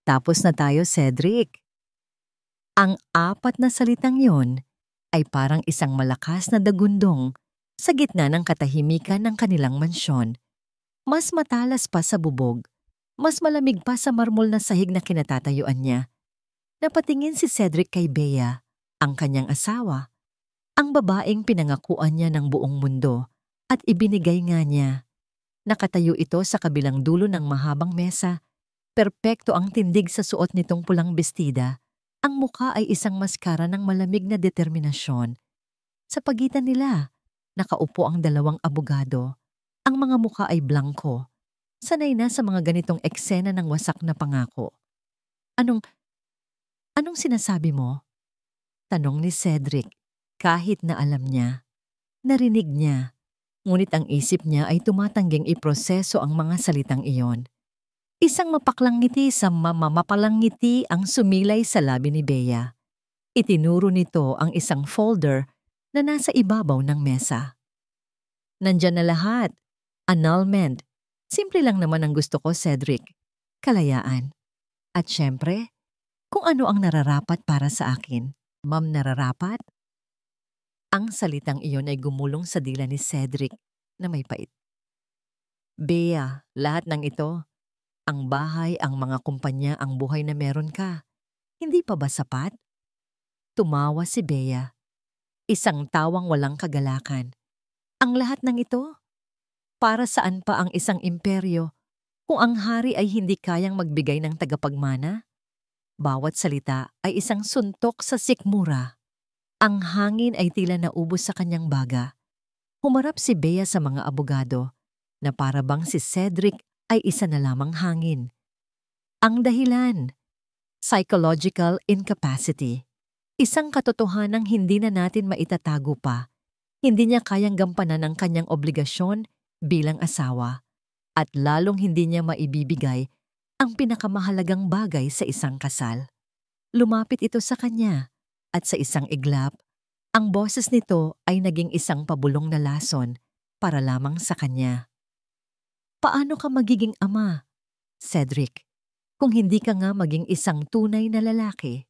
Tapos na tayo, Cedric. Ang apat na salitang yon ay parang isang malakas na dagundong sa gitna ng katahimikan ng kanilang mansyon. Mas matalas pa sa bubog, mas malamig pa sa marmol na sahig na kinatatayuan niya. Napatingin si Cedric kay Bea, ang kanyang asawa, ang babaeng pinangakuan niya ng buong mundo at ibinigay nga niya. Nakatayo ito sa kabilang dulo ng mahabang mesa. Perpekto ang tindig sa suot nitong pulang bestida. Ang mukha ay isang maskara ng malamig na determinasyon. Sa pagitan nila, nakaupo ang dalawang abogado. Ang mga mukha ay blanko. Sanay na sa mga ganitong eksena ng wasak na pangako. Anong sinasabi mo? Tanong ni Cedric, kahit na alam niya. Narinig niya, ngunit ang isip niya ay tumatangging iproseso ang mga salitang iyon. Isang mapaklang ngiti sa mapalang ngiti ang sumilay sa labi ni Bea. Itinuro nito ang isang folder na nasa ibabaw ng mesa. Nandyan na lahat. Annulment. Simple lang naman ang gusto ko, Cedric. Kalayaan. At syempre, kung ano ang nararapat para sa akin. Ma'am, nararapat? Ang salitang iyon ay gumulong sa dila ni Cedric na may pait. Bea, lahat ng ito, ang bahay, ang mga kumpanya, ang buhay na meron ka. Hindi pa ba sapat? Tumawa si Bea. Isang tawang walang kagalakan. Ang lahat ng ito? Para saan pa ang isang imperyo kung ang hari ay hindi kayang magbigay ng tagapagmana? Bawat salita ay isang suntok sa sikmura. Ang hangin ay tila naubos sa kanyang baga. Humarap si Bea sa mga abogado na para bang si Cedric ay isa na lamang hangin. Ang dahilan, psychological incapacity. Isang katotohanang hindi na natin maitatago pa. Hindi niya kayang gampanan ang kanyang obligasyon bilang asawa at lalong hindi niya maibibigay ang pinakamahalagang bagay sa isang kasal. Lumapit ito sa kanya at sa isang iglap, ang boses nito ay naging isang pabulong na lason para lamang sa kanya. Paano ka magiging ama, Cedric, kung hindi ka nga maging isang tunay na lalaki?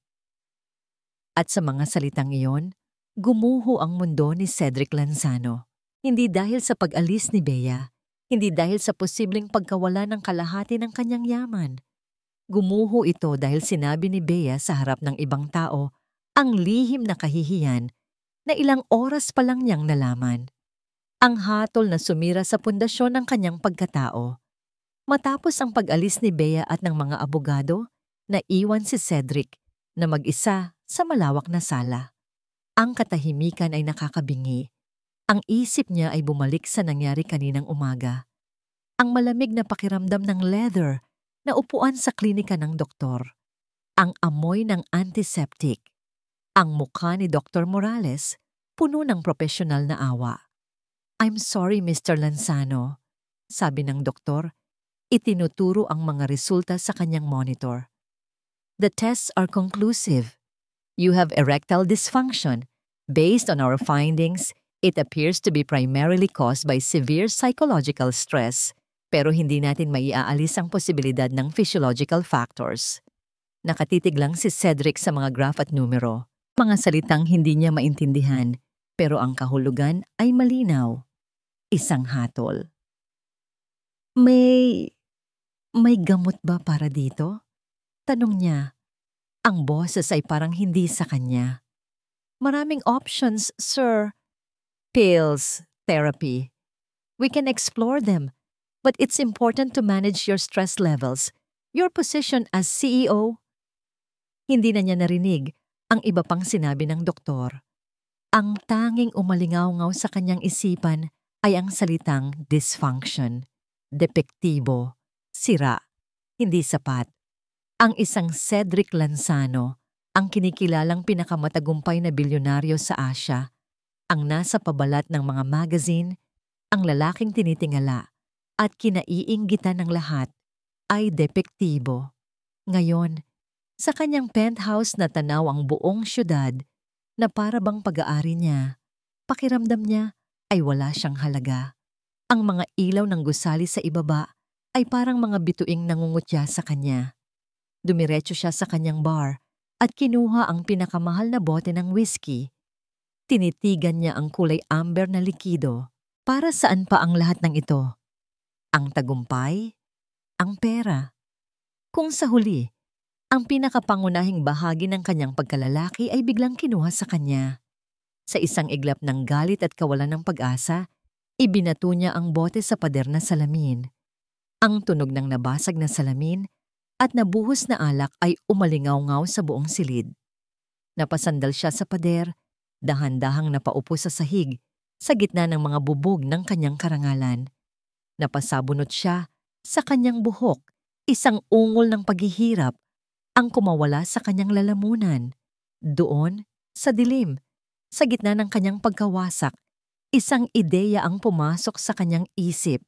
At sa mga salitang iyon, gumuho ang mundo ni Cedric Lanzano. Hindi dahil sa pag-alis ni Bea, hindi dahil sa posibleng pagkawala ng kalahati ng kanyang yaman. Gumuho ito dahil sinabi ni Bea sa harap ng ibang tao ang lihim na kahihiyan na ilang oras pa lang niyang nalaman. Ang hatol na sumira sa pundasyon ng kanyang pagkatao. Matapos ang pag-alis ni Bea at ng mga abogado, naiwan si Cedric na mag-isa sa malawak na sala. Ang katahimikan ay nakakabingi. Ang isip niya ay bumalik sa nangyari kaninang umaga. Ang malamig na pakiramdam ng leather na upuan sa klinika ng doktor. Ang amoy ng antiseptic. Ang mukha ni Dr. Morales, puno ng profesional na awa. I'm sorry, Mr. Lanzano, sabi ng doktor. Itinuturo ang mga resulta sa kanyang monitor. The tests are conclusive. You have erectile dysfunction. Based on our findings, it appears to be primarily caused by severe psychological stress, pero hindi natin maiaalis ang posibilidad ng physiological factors. Nakatitig lang si Cedric sa mga graph at numero. Mga salitang hindi niya maintindihan, pero ang kahulugan ay malinaw. Isang hatol. May gamot ba para dito? Tanong niya. Ang boses ay parang hindi sa kanya. Maraming options, sir. Pills, therapy. We can explore them, but it's important to manage your stress levels. Your position as CEO. Hindi na niya narinig ang iba pang sinabi ng doktor. Ang tanging umalingaw-ngaw sa kanyang isipan ay ang salitang dysfunction, depektibo, sira, hindi sapat. Ang isang Cedric Lanzano, ang kinikilalang pinakamatagumpay na bilyonaryo sa Asia, ang nasa pabalat ng mga magazine, ang lalaking tinitingala at kinaiinggitan ng lahat, ay depektibo. Ngayon, sa kanyang penthouse na tanaw ang buong syudad na para bang pag-aari niya, pakiramdam niya ay wala siyang halaga. Ang mga ilaw ng gusali sa ibaba ay parang mga bituing nangungutya sa kanya. Dumiretso siya sa kanyang bar at kinuha ang pinakamahal na bote ng whiskey. Tinitigan niya ang kulay amber na likido. Para saan pa ang lahat ng ito? Ang tagumpay? Ang pera? Kung sa huli, ang pinakapangunahing bahagi ng kanyang pagkalalaki ay biglang kinuha sa kanya. Sa isang iglap ng galit at kawalan ng pag-asa, ibinato niya ang bote sa pader na salamin. Ang tunog ng nabasag na salamin at nabuhos na alak ay umalingaw-ngaw sa buong silid. Napasandal siya sa pader, dahan-dahang napaupo sa sahig, sa gitna ng mga bubog ng kanyang karangalan. Napasabunot siya sa kanyang buhok, isang ungol ng paghihirap ang kumawala sa kanyang lalamunan. Doon, sa dilim, sa gitna ng kanyang pagkawasak, isang ideya ang pumasok sa kanyang isip.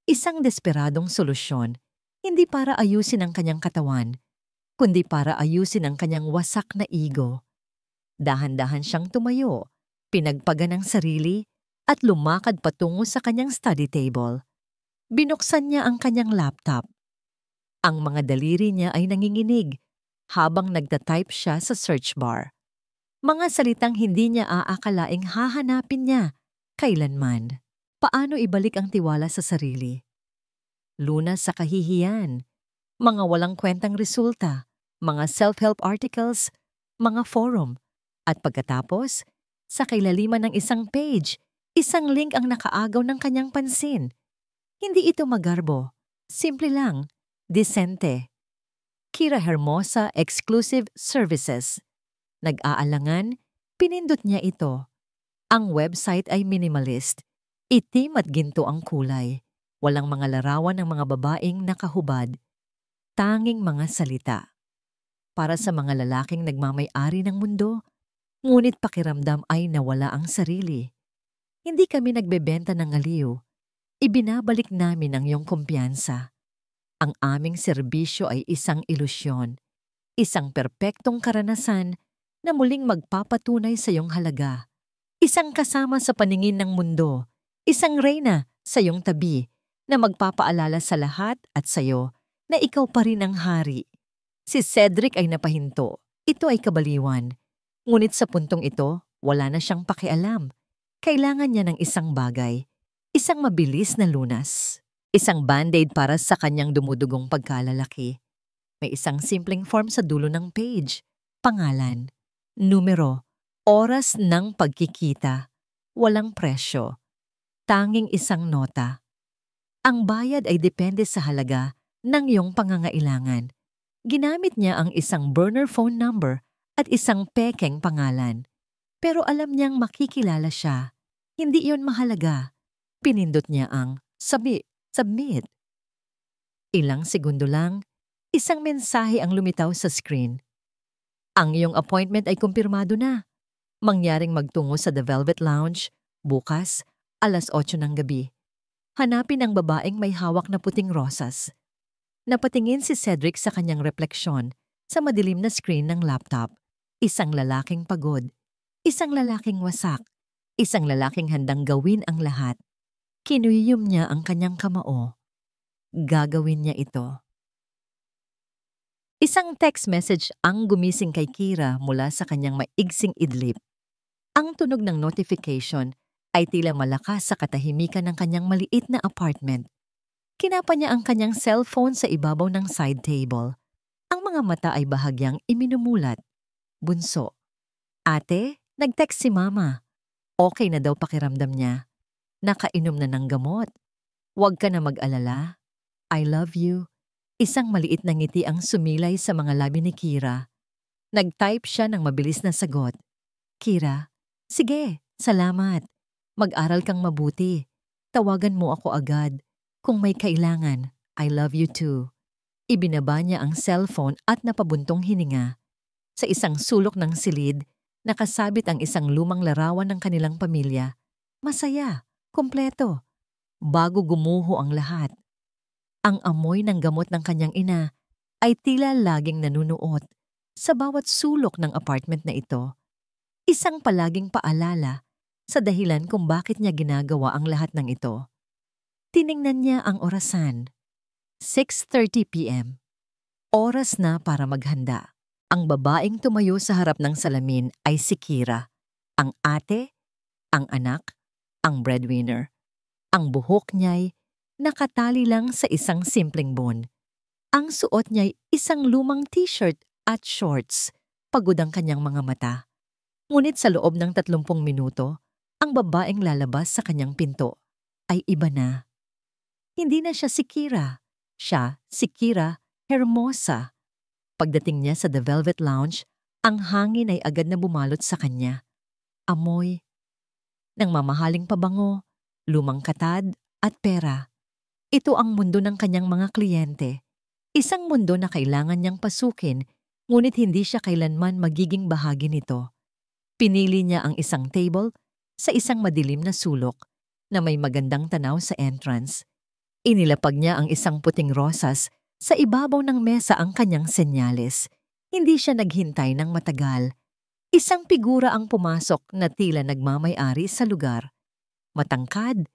Isang desperadong solusyon, hindi para ayusin ang kanyang katawan, kundi para ayusin ang kanyang wasak na ego. Dahan-dahan siyang tumayo, pinagpaga ng sarili, at lumakad patungo sa kanyang study table. Binuksan niya ang kanyang laptop. Ang mga daliri niya ay nanginginig habang nagtatype siya sa search bar. Mga salitang hindi niya aakalaing hahanapin niya kailanman. Paano ibalik ang tiwala sa sarili? Lunas sa kahihiyan, mga walang kwentang resulta, mga self-help articles, mga forum, at pagkatapos, sa kailaliman ng isang page, isang link ang nakaagaw ng kanyang pansin. Hindi ito magarbo, simple lang, disente. Kira Hermosa Exclusive Services. Nag-aalangan, pinindot niya ito. Ang website ay minimalist. Itim at ginto ang kulay. Walang mga larawan ng mga babaeng nakahubad. Tanging mga salita. Para sa mga lalaking nagmamay-ari ng mundo, ngunit pakiramdam ay nawala ang sarili. Hindi kami nagbebenta ng aliw. Ibinabalik namin ang iyong kumpiyansa. Ang aming serbisyo ay isang ilusyon, isang perpektong karanasan na muling magpapatunay sa iyong halaga. Isang kasama sa paningin ng mundo, isang reyna sa iyong tabi na magpapaalala sa lahat at sa iyo na ikaw pa rin ang hari. Si Cedric ay napahinto. Ito ay kabaliwan. Ngunit sa puntong ito, wala na siyang pakialam. Kailangan niya ng isang bagay, isang mabilis na lunas. Isang band-aid para sa kanyang dumudugong pagkalalaki. May isang simpleng form sa dulo ng page. Pangalan, numero, oras ng pagkikita. Walang presyo. Tanging isang nota. Ang bayad ay depende sa halaga ng iyong pangangailangan. Ginamit niya ang isang burner phone number at isang pekeng pangalan. Pero alam niyang makikilala siya. Hindi iyon mahalaga. Pinindot niya ang submit. Ilang segundo lang, isang mensahe ang lumitaw sa screen. Ang iyong appointment ay kumpirmado na. Mangyaring magtungo sa The Velvet Lounge, bukas, alas 8 ng gabi. Hanapin ang babaeng may hawak na puting rosas. Napatingin si Cedric sa kanyang refleksyon sa madilim na screen ng laptop. Isang lalaking pagod, isang lalaking wasak, isang lalaking handang gawin ang lahat. Kinuyom niya ang kanyang kamao. Gagawin niya ito. Isang text message ang gumising kay Kira mula sa kanyang maigsing idlip. Ang tunog ng notification ay tila malakas sa katahimikan ng kanyang maliit na apartment. Kinapa niya ang kanyang cellphone sa ibabaw ng side table. Ang mga mata ay bahagyang iminumulat. Bunso. Ate, nag-text si Mama. Okay na daw pakiramdam niya. Nakainom na ng gamot. Huwag ka na mag-alala. I love you. Isang maliit na ngiti ang sumilay sa mga labi ni Kira. Nag-type siya ng mabilis na sagot. Kira, sige, salamat. Mag-aral kang mabuti. Tawagan mo ako agad. Kung may kailangan, I love you too. Ibinaba niya ang cellphone at napabuntong hininga. Sa isang sulok ng silid, nakasabit ang isang lumang larawan ng kanilang pamilya. Masaya. Kompleto. Bago gumuho ang lahat. Ang amoy ng gamot ng kanyang ina ay tila laging nanunuot sa bawat sulok ng apartment na ito. Isang palaging paalala sa dahilan kung bakit niya ginagawa ang lahat ng ito. Tiningnan niya ang orasan. 6:30 p.m. Oras na para maghanda. Ang babaeng tumayo sa harap ng salamin ay si Kira. Ang ate, ang anak, ang breadwinner. Ang buhok niya'y nakatali lang sa isang simpleng bon. Ang suot niya'y isang lumang t-shirt at shorts. Pagod ang kanyang mga mata. Ngunit sa loob ng 30 minuto, ang babaeng lalabas sa kanyang pinto ay iba na. Hindi na siya si Kira. Siya si Kira Hermosa. Pagdating niya sa The Velvet Lounge, ang hangin ay agad na bumalot sa kanya. Amoy ng mamahaling pabango, lumang katad at pera. Ito ang mundo ng kanyang mga kliyente. Isang mundo na kailangan niyang pasukin, ngunit hindi siya kailanman magiging bahagi nito. Pinili niya ang isang table sa isang madilim na sulok na may magandang tanaw sa entrance. Inilapag niya ang isang puting rosas sa ibabaw ng mesa ang kanyang senyales. Hindi siya naghintay ng matagal. Isang figura ang pumasok na tila nagmamay-ari sa lugar. Matangkad,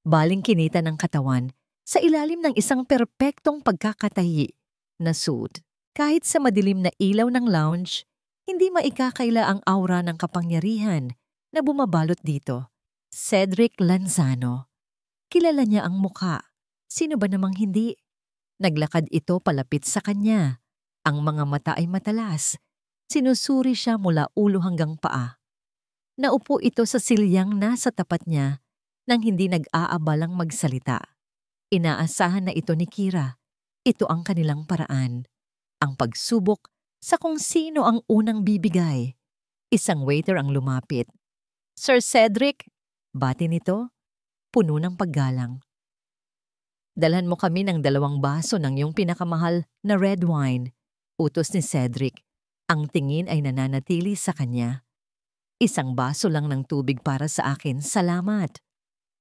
baling kinita ng katawan sa ilalim ng isang perpektong pagkakatahi na suit. Kahit sa madilim na ilaw ng lounge, hindi maikakaila ang aura ng kapangyarihan na bumabalot dito. Cedric Lanzano. Kilala niya ang muka. Sino ba namang hindi? Naglakad ito palapit sa kanya. Ang mga mata ay matalas. Sinusuri siya mula ulo hanggang paa. Naupo ito sa silyang nasa tapat niya nang hindi nag-aabalang magsalita. Inaasahan na ito ni Kira. Ito ang kanilang paraan. Ang pagsubok sa kung sino ang unang bibigay. Isang waiter ang lumapit. "Sir Cedric," bati nito, puno ng paggalang. "Dalhan mo kami ng 2 baso ng iyong pinakamahal na red wine," utos ni Cedric. Ang tingin ay nananatili sa kanya. "1 baso lang ng tubig para sa akin, salamat."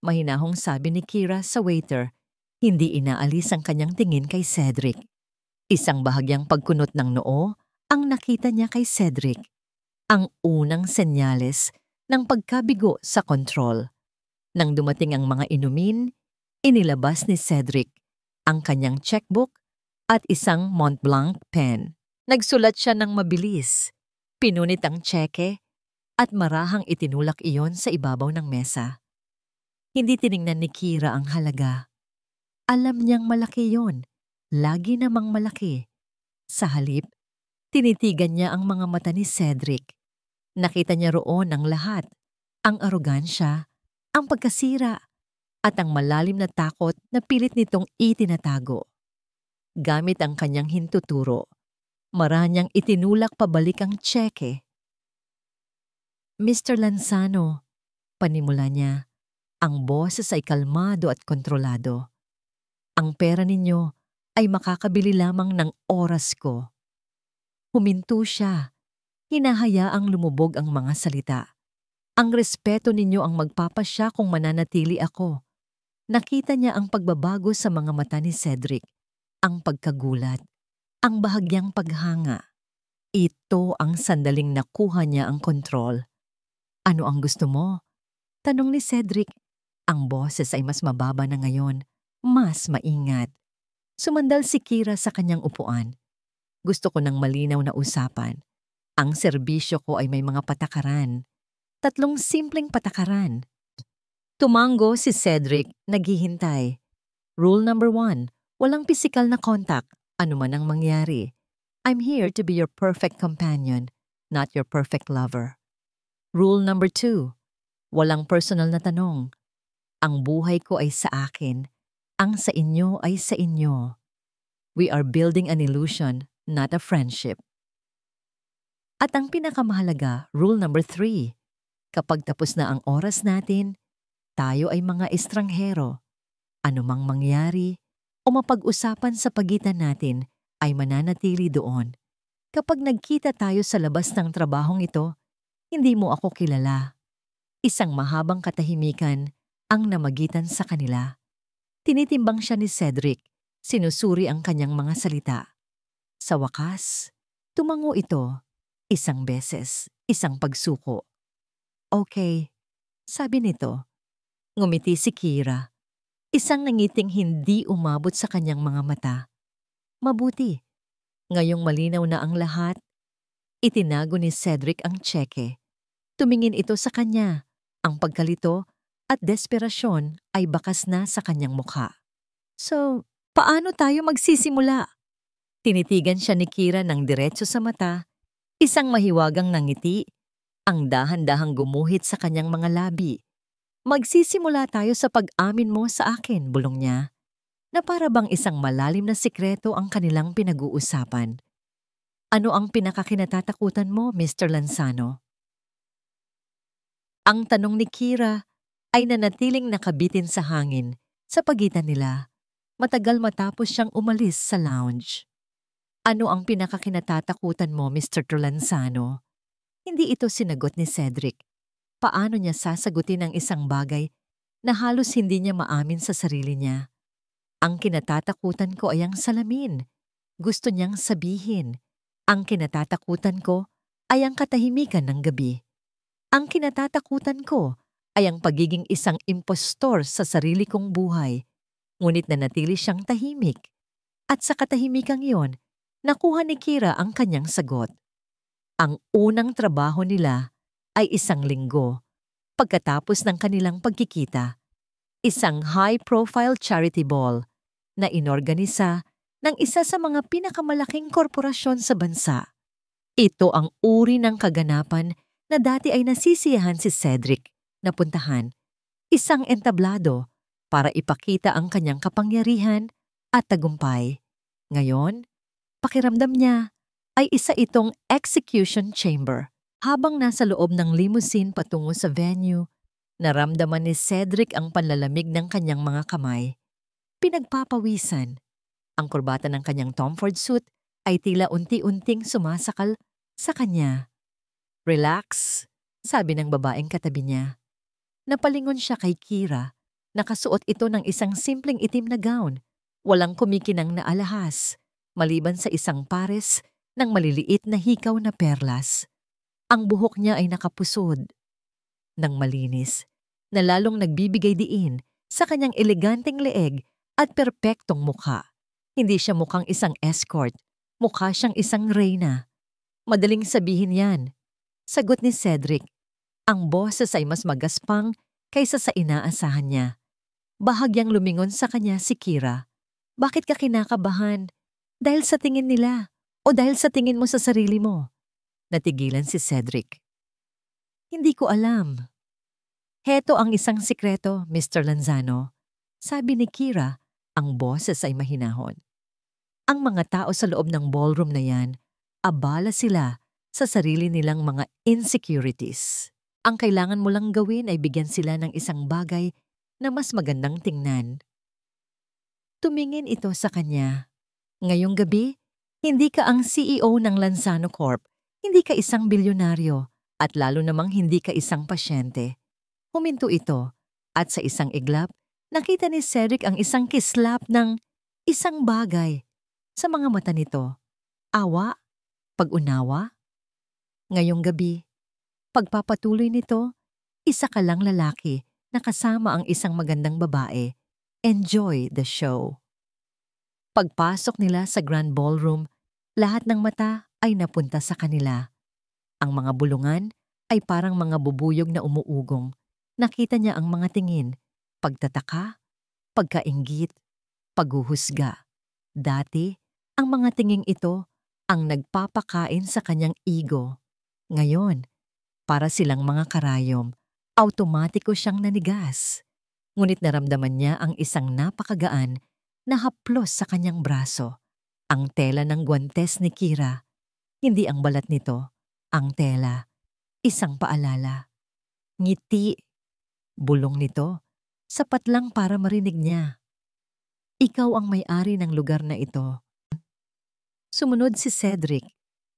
Mahinahong sabi ni Kira sa waiter. Hindi inaalis ang kanyang tingin kay Cedric. Isang bahagyang pagkunot ng noo ang nakita niya kay Cedric. Ang unang senyales ng pagkabigo sa kontrol. Nang dumating ang mga inumin, inilabas ni Cedric ang kanyang checkbook at isang Montblanc pen. Nagsulat siya ng mabilis, pinunit ang tseke at marahang itinulak iyon sa ibabaw ng mesa. Hindi tiningnan ni Kira ang halaga. Alam niyang malaki yon, lagi namang malaki. Sa halip, tinitigan niya ang mga mata ni Cedric. Nakita niya roon ang lahat, ang arogansya, ang pagkasira, at ang malalim na takot na pilit nitong itinatago. Gamit ang kanyang hintuturo, marahang itinulak pabalik ang tseke. "Mr. Lanzano," panimula niya, ang boses ay kalmado at kontrolado. "Ang pera ninyo ay makakabili lamang ng oras ko." Huminto siya. Hinahayaang lumubog ang mga salita. "Ang respeto ninyo ang magpapasya kung mananatili ako." Nakita niya ang pagbabago sa mga mata ni Cedric, ang pagkagulat, ang bahagyang paghanga. Ito ang sandaling nakuha niya ang kontrol. "Ano ang gusto mo?" tanong ni Cedric. Ang boses ay mas mababa na ngayon, mas maingat. Sumandal si Kira sa kanyang upuan. "Gusto ko ng malinaw na usapan. Ang serbisyo ko ay may mga patakaran. 3 simpleng patakaran." Tumango si Cedric, naghihintay. Rule number 1, walang pisikal na contact, anuman ang mangyari. "I'm here to be your perfect companion, not your perfect lover." Rule number 2, walang personal na tanong. "Ang buhay ko ay sa akin, ang sa inyo ay sa inyo." We are building an illusion, not a friendship. At ang pinakamahalaga, rule number 3, kapag tapos na ang oras natin, tayo ay mga estranghero. Anumang mangyari o mapag-usapan sa pagitan natin ay mananatili doon. Kapag nagkita tayo sa labas ng trabahong ito, hindi mo ako kilala. Isang mahabang katahimikan ang namagitan sa kanila. Tinitimbang siya ni Cedric, sinusuri ang kanyang mga salita. Sa wakas, tumango ito. 1 beses, 1 pagsuko. "Okay," sabi nito. Ngumiti si Kira. Isang nangiting hindi umabot sa kanyang mga mata. "Mabuti. Ngayong malinaw na ang lahat, itinago ni Cedric ang tseke. Tumingin ito sa kanya. Ang pagkalito at desperasyon ay bakas na sa kanyang mukha. So, paano tayo magsisimula? Tinitigan siya ni Kira ng diretso sa mata, isang mahiwagang nangiti, ang dahan-dahang gumuhit sa kanyang mga labi. Magsisimula tayo sa pag-amin mo sa akin, bulong niya, na para bang isang malalim na sikreto ang kanilang pinag-uusapan. Ano ang pinakakinatatakutan mo, Mr. Lanzano? Ang tanong ni Kira ay nanatiling nakabitin sa hangin sa pagitan nila, matagal matapos siyang umalis sa lounge. Ano ang pinakakinatatakutan mo, Mr. Lanzano? Hindi ito sinagot ni Cedric. Paano niya sasagutin ang isang bagay na halos hindi niya maamin sa sarili niya? Ang kinatatakutan ko ay ang salamin. Gusto niyang sabihin. Ang kinatatakutan ko ay ang katahimikan ng gabi. Ang kinatatakutan ko ay ang pagiging isang impostor sa sarili kong buhay. Ngunit nanatili siyang tahimik. At sa katahimikang iyon, nakuha ni Kira ang kanyang sagot. Ang unang trabaho nila ay 1 linggo pagkatapos ng kanilang pagkikita. Isang high-profile charity ball na inorganisa ng isa sa mga pinakamalaking korporasyon sa bansa. Ito ang uri ng kaganapan na dati ay nasisiyahan si Cedric na puntahan, isang entablado para ipakita ang kanyang kapangyarihan at tagumpay. Ngayon, pakiramdam niya ay isa itong execution chamber. Habang nasa loob ng limousine patungo sa venue, naramdaman ni Cedric ang panlalamig ng kanyang mga kamay. Pinagpapawisan. Ang kurbata ng kanyang Tom Ford suit ay tila unti-unting sumasakal sa kanya. Relax, sabi ng babaeng katabi niya. Napalingon siya kay Kira. Nakasuot ito ng isang simpleng itim na gown, walang kumikinang na alahas, maliban sa isang pares ng maliliit na hikaw na perlas. Ang buhok niya ay nakapusod ng malinis na lalong nagbibigay diin sa kanyang eleganteng leeg at perpektong mukha. Hindi siya mukhang isang escort, mukha siyang isang reyna. Madaling sabihin yan. Sagot ni Cedric. Ang boses ay mas magaspang kaysa sa inaasahan niya. Bahagyang lumingon sa kanya si Kira. Bakit ka kinakabahan? Dahil sa tingin nila o dahil sa tingin mo sa sarili mo? Natigilan si Cedric. Hindi ko alam. Heto ang isang sikreto, Mr. Lanzano. Sabi ni Kira, ang boses ay mahinahon. Ang mga tao sa loob ng ballroom na yan, abala sila sa sarili nilang mga insecurities. Ang kailangan mo lang gawin ay bigyan sila ng isang bagay na mas magandang tingnan. Tumingin ito sa kanya. Ngayong gabi, hindi ka ang CEO ng Lanzano Corp. Hindi ka isang bilyonaryo at lalo namang hindi ka isang pasyente. Huminto ito at sa isang iglap, nakita ni Cedric ang isang kislap ng isang bagay. Sa mga mata nito, awa, pag-unawa. Ngayong gabi, pagpapatuloy nito, isa ka lang lalaki na kasama ang isang magandang babae. Enjoy the show. Pagpasok nila sa Grand Ballroom, lahat ng mata ay napunta sa kanila. Ang mga bulungan ay parang mga bubuyog na umuugong. Nakita niya ang mga tingin, pagtataka, pagkainggit, paghuhusga. Dati, ang mga tinging ito ang nagpapakain sa kanyang ego. Ngayon, para silang mga karayom, automatiko siyang nanigas. Ngunit naramdaman niya ang isang napakagaan na haplos sa kanyang braso. Ang tela ng guwantes ni Kira. Hindi ang balat nito, ang tela. Isang paalala. Ngiti. Bulong nito. Sapat lang para marinig niya. Ikaw ang may-ari ng lugar na ito. Sumunod si Cedric.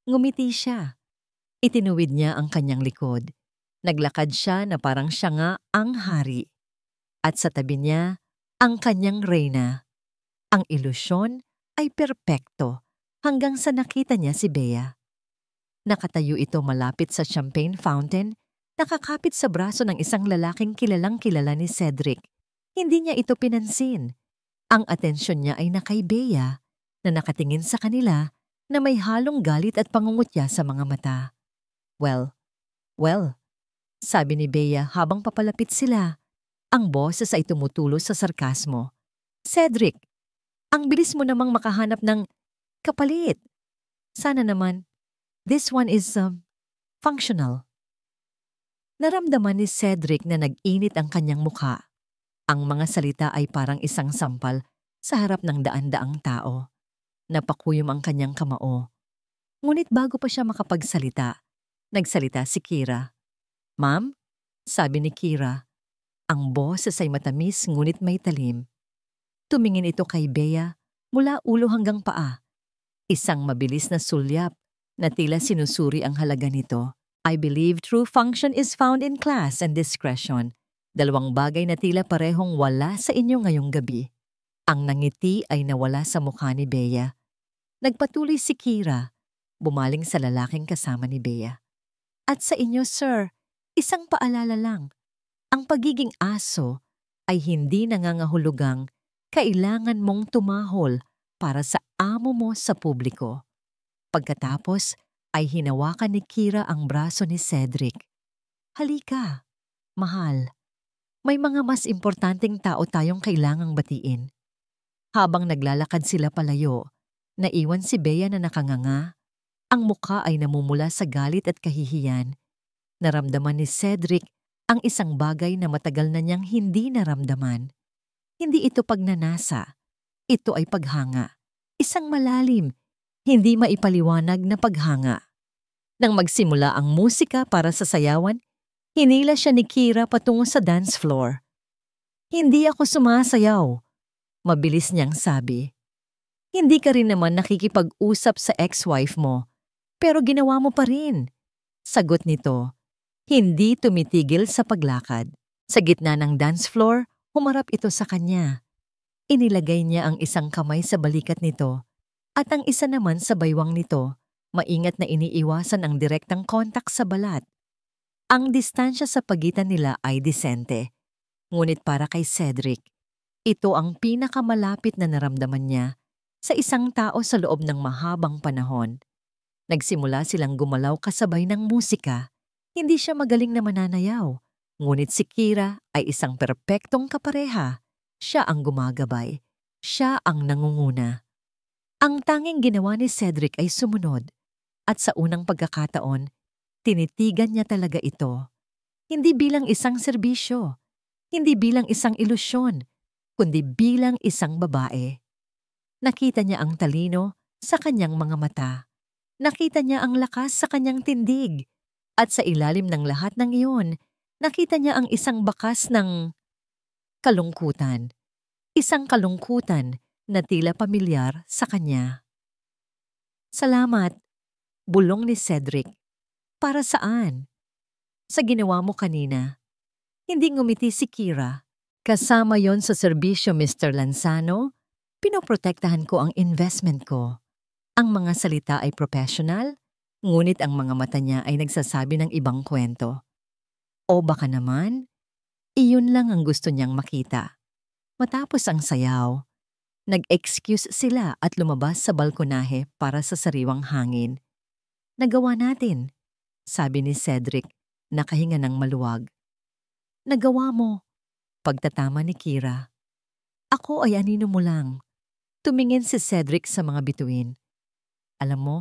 Ngumiti siya. Itinuwid niya ang kanyang likod. Naglakad siya na parang siya nga ang hari. At sa tabi niya, ang kanyang reyna. Ang ilusyon ay perpekto hanggang sa nakita niya si Bea. Nakatayo ito malapit sa champagne fountain, nakakapit sa braso ng isang lalaking kilalang-kilala ni Cedric. Hindi niya ito pinansin. Ang atensyon niya ay na kay Bea na nakatingin sa kanila na may halong galit at pangungutya sa mga mata. Well, sabi ni Bea habang papalapit sila. Ang boses ay tumutulos sa sarkasmo. Cedric, ang bilis mo namang makahanap ng kapalit. Sana naman, this one is functional. Naramdaman ni Cedric na nag-init ang kanyang mukha. Ang mga salita ay parang isang sampal sa harap ng daan-daang tao. Napakuyom ang kanyang kamao. Ngunit bago pa siya makapagsalita, nagsalita si Kira. Ma'am, sabi ni Kira. Ang boses ay matamis ngunit may talim. Tumingin ito kay Bea mula ulo hanggang paa. Isang mabilis na sulyap na tila sinusuri ang halaga nito. I believe true function is found in class and discretion. Dalawang bagay na tila parehong wala sa inyo ngayong gabi. Ang nangiti ay nawala sa mukha ni Bea. Nagpatuloy si Kira, bumaling sa lalaking kasama ni Bea. At sa inyo, sir, isang paalala lang. Ang pagiging aso ay hindi nangangahulugang kailangan mong tumahol para sa amo mo sa publiko. Pagkatapos ay hinawakan ni Kira ang braso ni Cedric. Halika, mahal. May mga mas importanteng tao tayong kailangang batiin. Habang naglalakad sila palayo, naiwan si Bea na nakanganga. Ang mukha ay namumula sa galit at kahihiyan. Naramdaman ni Cedric ang isang bagay na matagal na niyang hindi naramdaman. Hindi ito pagnanasa. Ito ay paghanga. Isang malalim, hindi maipaliwanag na paghanga. Nang magsimula ang musika para sa sayawan, hinila siya ni Kira patungo sa dance floor. Hindi ako sumasayaw, mabilis niyang sabi. Hindi ka rin naman nakikipag-usap sa ex-wife mo, pero ginawa mo pa rin. Sagot nito. Hindi tumitigil sa paglakad. Sa gitna ng dance floor, humarap ito sa kanya. Inilagay niya ang isang kamay sa balikat nito at ang isa naman sa baywang nito, maingat na iniiwasan ang direktang kontak sa balat. Ang distansya sa pagitan nila ay disente. Ngunit para kay Cedric, ito ang pinakamalapit na naramdaman niya sa isang tao sa loob ng mahabang panahon. Nagsimula silang gumalaw kasabay ng musika. Hindi siya magaling na mananayaw, ngunit si Kira ay isang perpektong kapareha. Siya ang gumagabay. Siya ang nangunguna. Ang tanging ginawa ni Cedric ay sumunod, at sa unang pagkakataon, tinitigan niya talaga ito. Hindi bilang isang serbisyo, hindi bilang isang ilusyon, kundi bilang isang babae. Nakita niya ang talino sa kanyang mga mata. Nakita niya ang lakas sa kanyang tindig. At sa ilalim ng lahat ng iyon, nakita niya ang isang bakas ng kalungkutan. Isang kalungkutan na tila pamilyar sa kanya. Salamat, bulong ni Cedric. Para saan? Sa ginawa mo kanina. Hindi ngumiti si Kira. Kasama yon sa serbisyo, Mr. Lanzano. Pinoprotektahan ko ang investment ko. Ang mga salita ay professional, ngunit ang mga mata niya ay nagsasabi ng ibang kwento. O baka naman, iyon lang ang gusto niyang makita. Matapos ang sayaw, nag-excuse sila at lumabas sa balkonahe para sa sariwang hangin. Nagawa natin, sabi ni Cedric, nakahinga ng maluwag. Nagawa mo, pagtatama ni Kira. Ako ay anino mo lang. Tumingin si Cedric sa mga bituin. Alam mo,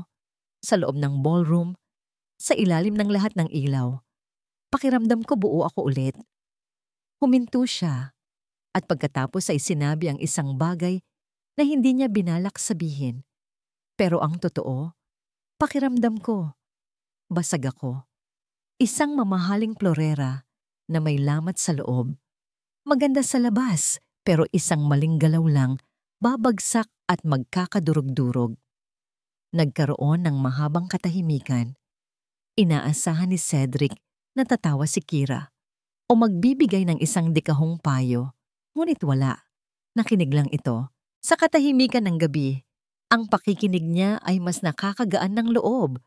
sa loob ng ballroom, sa ilalim ng lahat ng ilaw, pakiramdam ko buo ako ulit. Huminto siya, at pagkatapos ay sinabi ang isang bagay na hindi niya binalak sabihin. Pero ang totoo, pakiramdam ko, basag ako. Isang mamahaling florera na may lamat sa loob. Maganda sa labas, pero isang maling galaw lang, babagsak at magkakadurog-durog. Nagkaroon ng mahabang katahimikan. Inaasahan ni Cedric na tatawa si Kira o magbibigay ng isang dikahong payo. Ngunit wala. Nakinig lang ito. Sa katahimikan ng gabi, ang pakikinig niya ay mas nakakagaan ng loob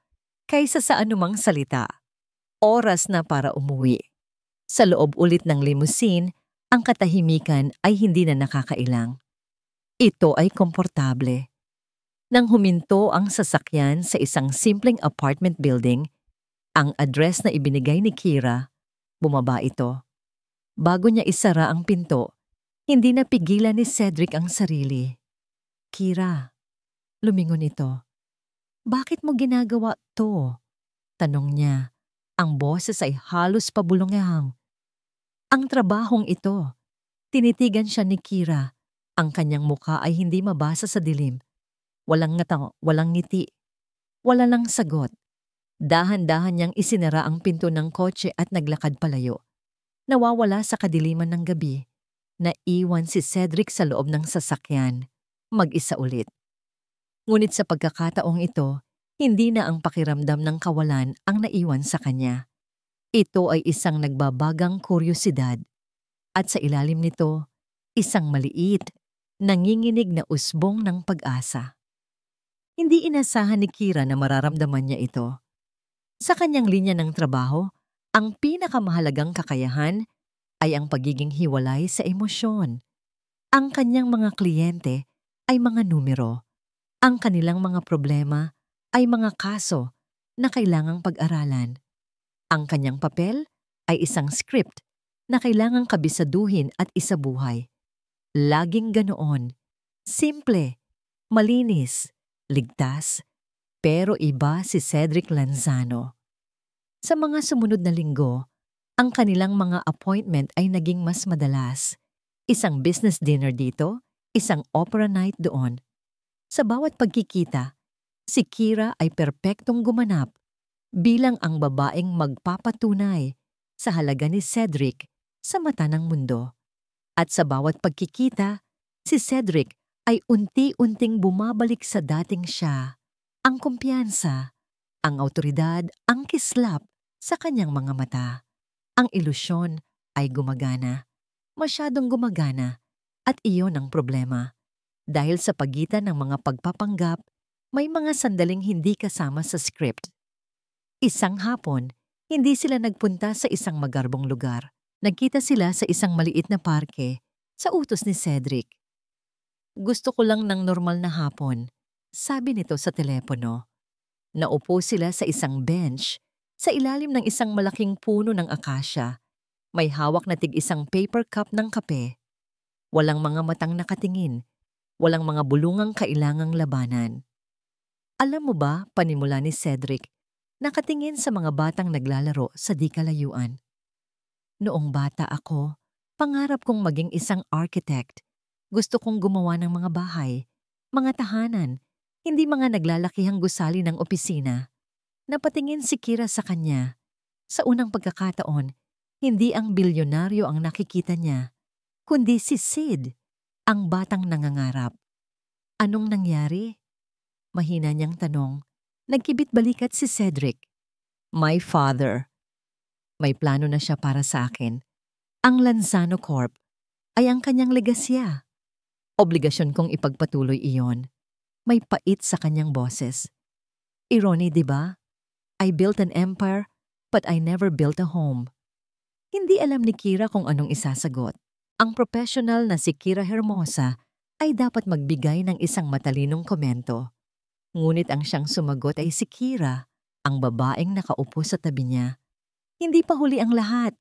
kaysa sa anumang salita. Oras na para umuwi. Sa loob ulit ng limousine, ang katahimikan ay hindi na nakakailang. Ito ay komportable. Nang huminto ang sasakyan sa isang simpleng apartment building, ang address na ibinigay ni Kira, bumaba ito. Bago niya isara ang pinto, hindi napigilan ni Cedric ang sarili. Kira, lumingon ito. Bakit mo ginagawa to? Tanong niya. Ang boses ay halos pabulongahang. Ang trabahong ito. Tinitigan siya ni Kira. Ang kanyang mukha ay hindi mabasa sa dilim. Walang walang ngiti. Wala lang sagot. Dahan-dahan niyang isinara ang pinto ng kotse at naglakad palayo. Nawawala sa kadiliman ng gabi. Naiwan si Cedric sa loob ng sasakyan. Mag-isa ulit. Ngunit sa pagkakataong ito, hindi na ang pakiramdam ng kawalan ang naiwan sa kanya. Ito ay isang nagbabagang kuryosidad. At sa ilalim nito, isang maliit, nanginginig na usbong ng pag-asa. Hindi inasahan ni Kira na mararamdaman niya ito. Sa kanyang linya ng trabaho, ang pinakamahalagang kakayahan ay ang pagiging hiwalay sa emosyon. Ang kanyang mga kliyente ay mga numero. Ang kanilang mga problema ay mga kaso na kailangang pag-aralan. Ang kanyang papel ay isang script na kailangang kabisaduhin at isabuhay. Laging ganoon. Simple, malinis, ligtas, pero iba si Cedric Lanzano. Sa mga sumunod na linggo, ang kanilang mga appointment ay naging mas madalas. Isang business dinner dito, isang opera night doon. Sa bawat pagkikita, si Kira ay perpektong gumanap bilang ang babaeng magpapatunay sa halaga ni Cedric sa mata ng mundo. At sa bawat pagkikita, si Cedric ay unti-unting bumabalik sa dating siya. Ang kumpiyansa, ang awtoridad, ang kislap sa kanyang mga mata. Ang ilusyon ay gumagana. Masyadong gumagana. At iyon ang problema. Dahil sa pagitan ng mga pagpapanggap, may mga sandaling hindi kasama sa script. Isang hapon, hindi sila nagpunta sa isang magarbong lugar. Nagkita sila sa isang maliit na parke, sa utos ni Cedric. Gusto ko lang ng normal na hapon, sabi nito sa telepono. Naupo sila sa isang bench, sa ilalim ng isang malaking puno ng akasya. May hawak na tig-isang paper cup ng kape. Walang mga matang nakatingin. Walang mga bulungang kailangang labanan. Alam mo ba, panimula ni Cedric, nakatingin sa mga batang naglalaro sa di kalayuan. Noong bata ako, pangarap kong maging isang architect. Gusto kong gumawa ng mga bahay, mga tahanan, hindi mga naglalakihang gusali ng opisina. Napatingin si Kira sa kanya. Sa unang pagkakataon, hindi ang bilyonaryo ang nakikita niya, kundi si Sid, ang batang nangangarap. Anong nangyari? Mahina niyang tanong. Nagkibit-balikat si Cedric. My father. May plano na siya para sa akin. Ang Lanzano Corp ay ang kanyang legasya. Obligasyon kong ipagpatuloy iyon. May pait sa kanyang boses. Irony, di ba? I built an empire, but I never built a home. Hindi alam ni Kira kung anong isasagot. Ang professional na si Kira Hermosa ay dapat magbigay ng isang matalinong komento. Ngunit ang siyang sumagot ay si Kira, ang babaeng nakaupo sa tabi niya. Hindi pa huli ang lahat.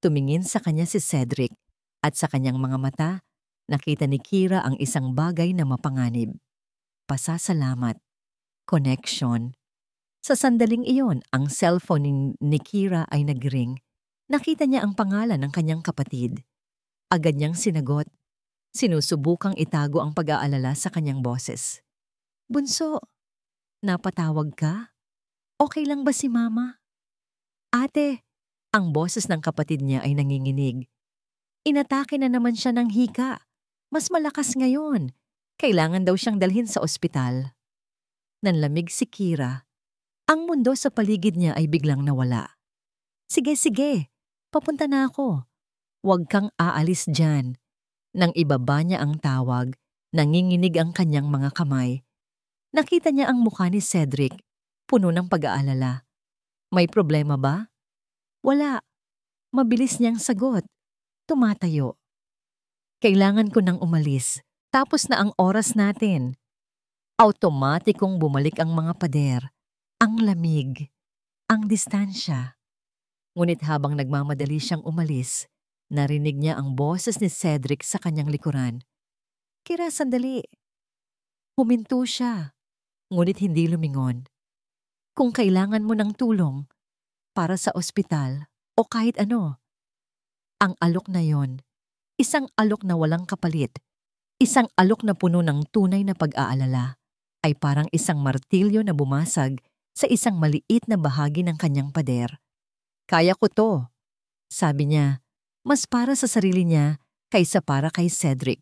Tumingin sa kanya si Cedric at sa kanyang mga mata, nakita ni Kira ang isang bagay na mapanganib. Pasasalamat. Connection. Sa sandaling iyon, ang cellphone ni Kira ay nagring. Nakita niya ang pangalan ng kanyang kapatid. Agad niyang sinagot. Sinusubukang itago ang pag-aalala sa kanyang boses. Bunso, napatawag ka? Okay lang ba si Mama? Ate, ang boses ng kapatid niya ay nanginginig. Inatake na naman siya ng hika. Mas malakas ngayon. Kailangan daw siyang dalhin sa ospital. Nanlamig si Kira. Ang mundo sa paligid niya ay biglang nawala. Sige, papunta na ako. Huwag kang aalis dyan. Nang ibaba niya ang tawag, nanginginig ang kanyang mga kamay. Nakita niya ang mukha ni Cedric, puno ng pag-aalala. May problema ba? Wala. Mabilis niyang sagot. Tumatayo. Kailangan ko nang umalis. Tapos na ang oras natin. Automatikong bumalik ang mga pader, ang lamig, ang distansya. Ngunit habang nagmamadali siyang umalis, narinig niya ang boses ni Cedric sa kanyang likuran. Kira, sandali. Huminto siya, ngunit hindi lumingon. Kung kailangan mo ng tulong para sa ospital o kahit ano, ang alok na yon, isang alok na walang kapalit, isang alok na puno ng tunay na pag-aalala, ay parang isang martilyo na bumasag sa isang maliit na bahagi ng kanyang pader. Kaya ko to, sabi niya, mas para sa sarili niya kaysa para kay Cedric.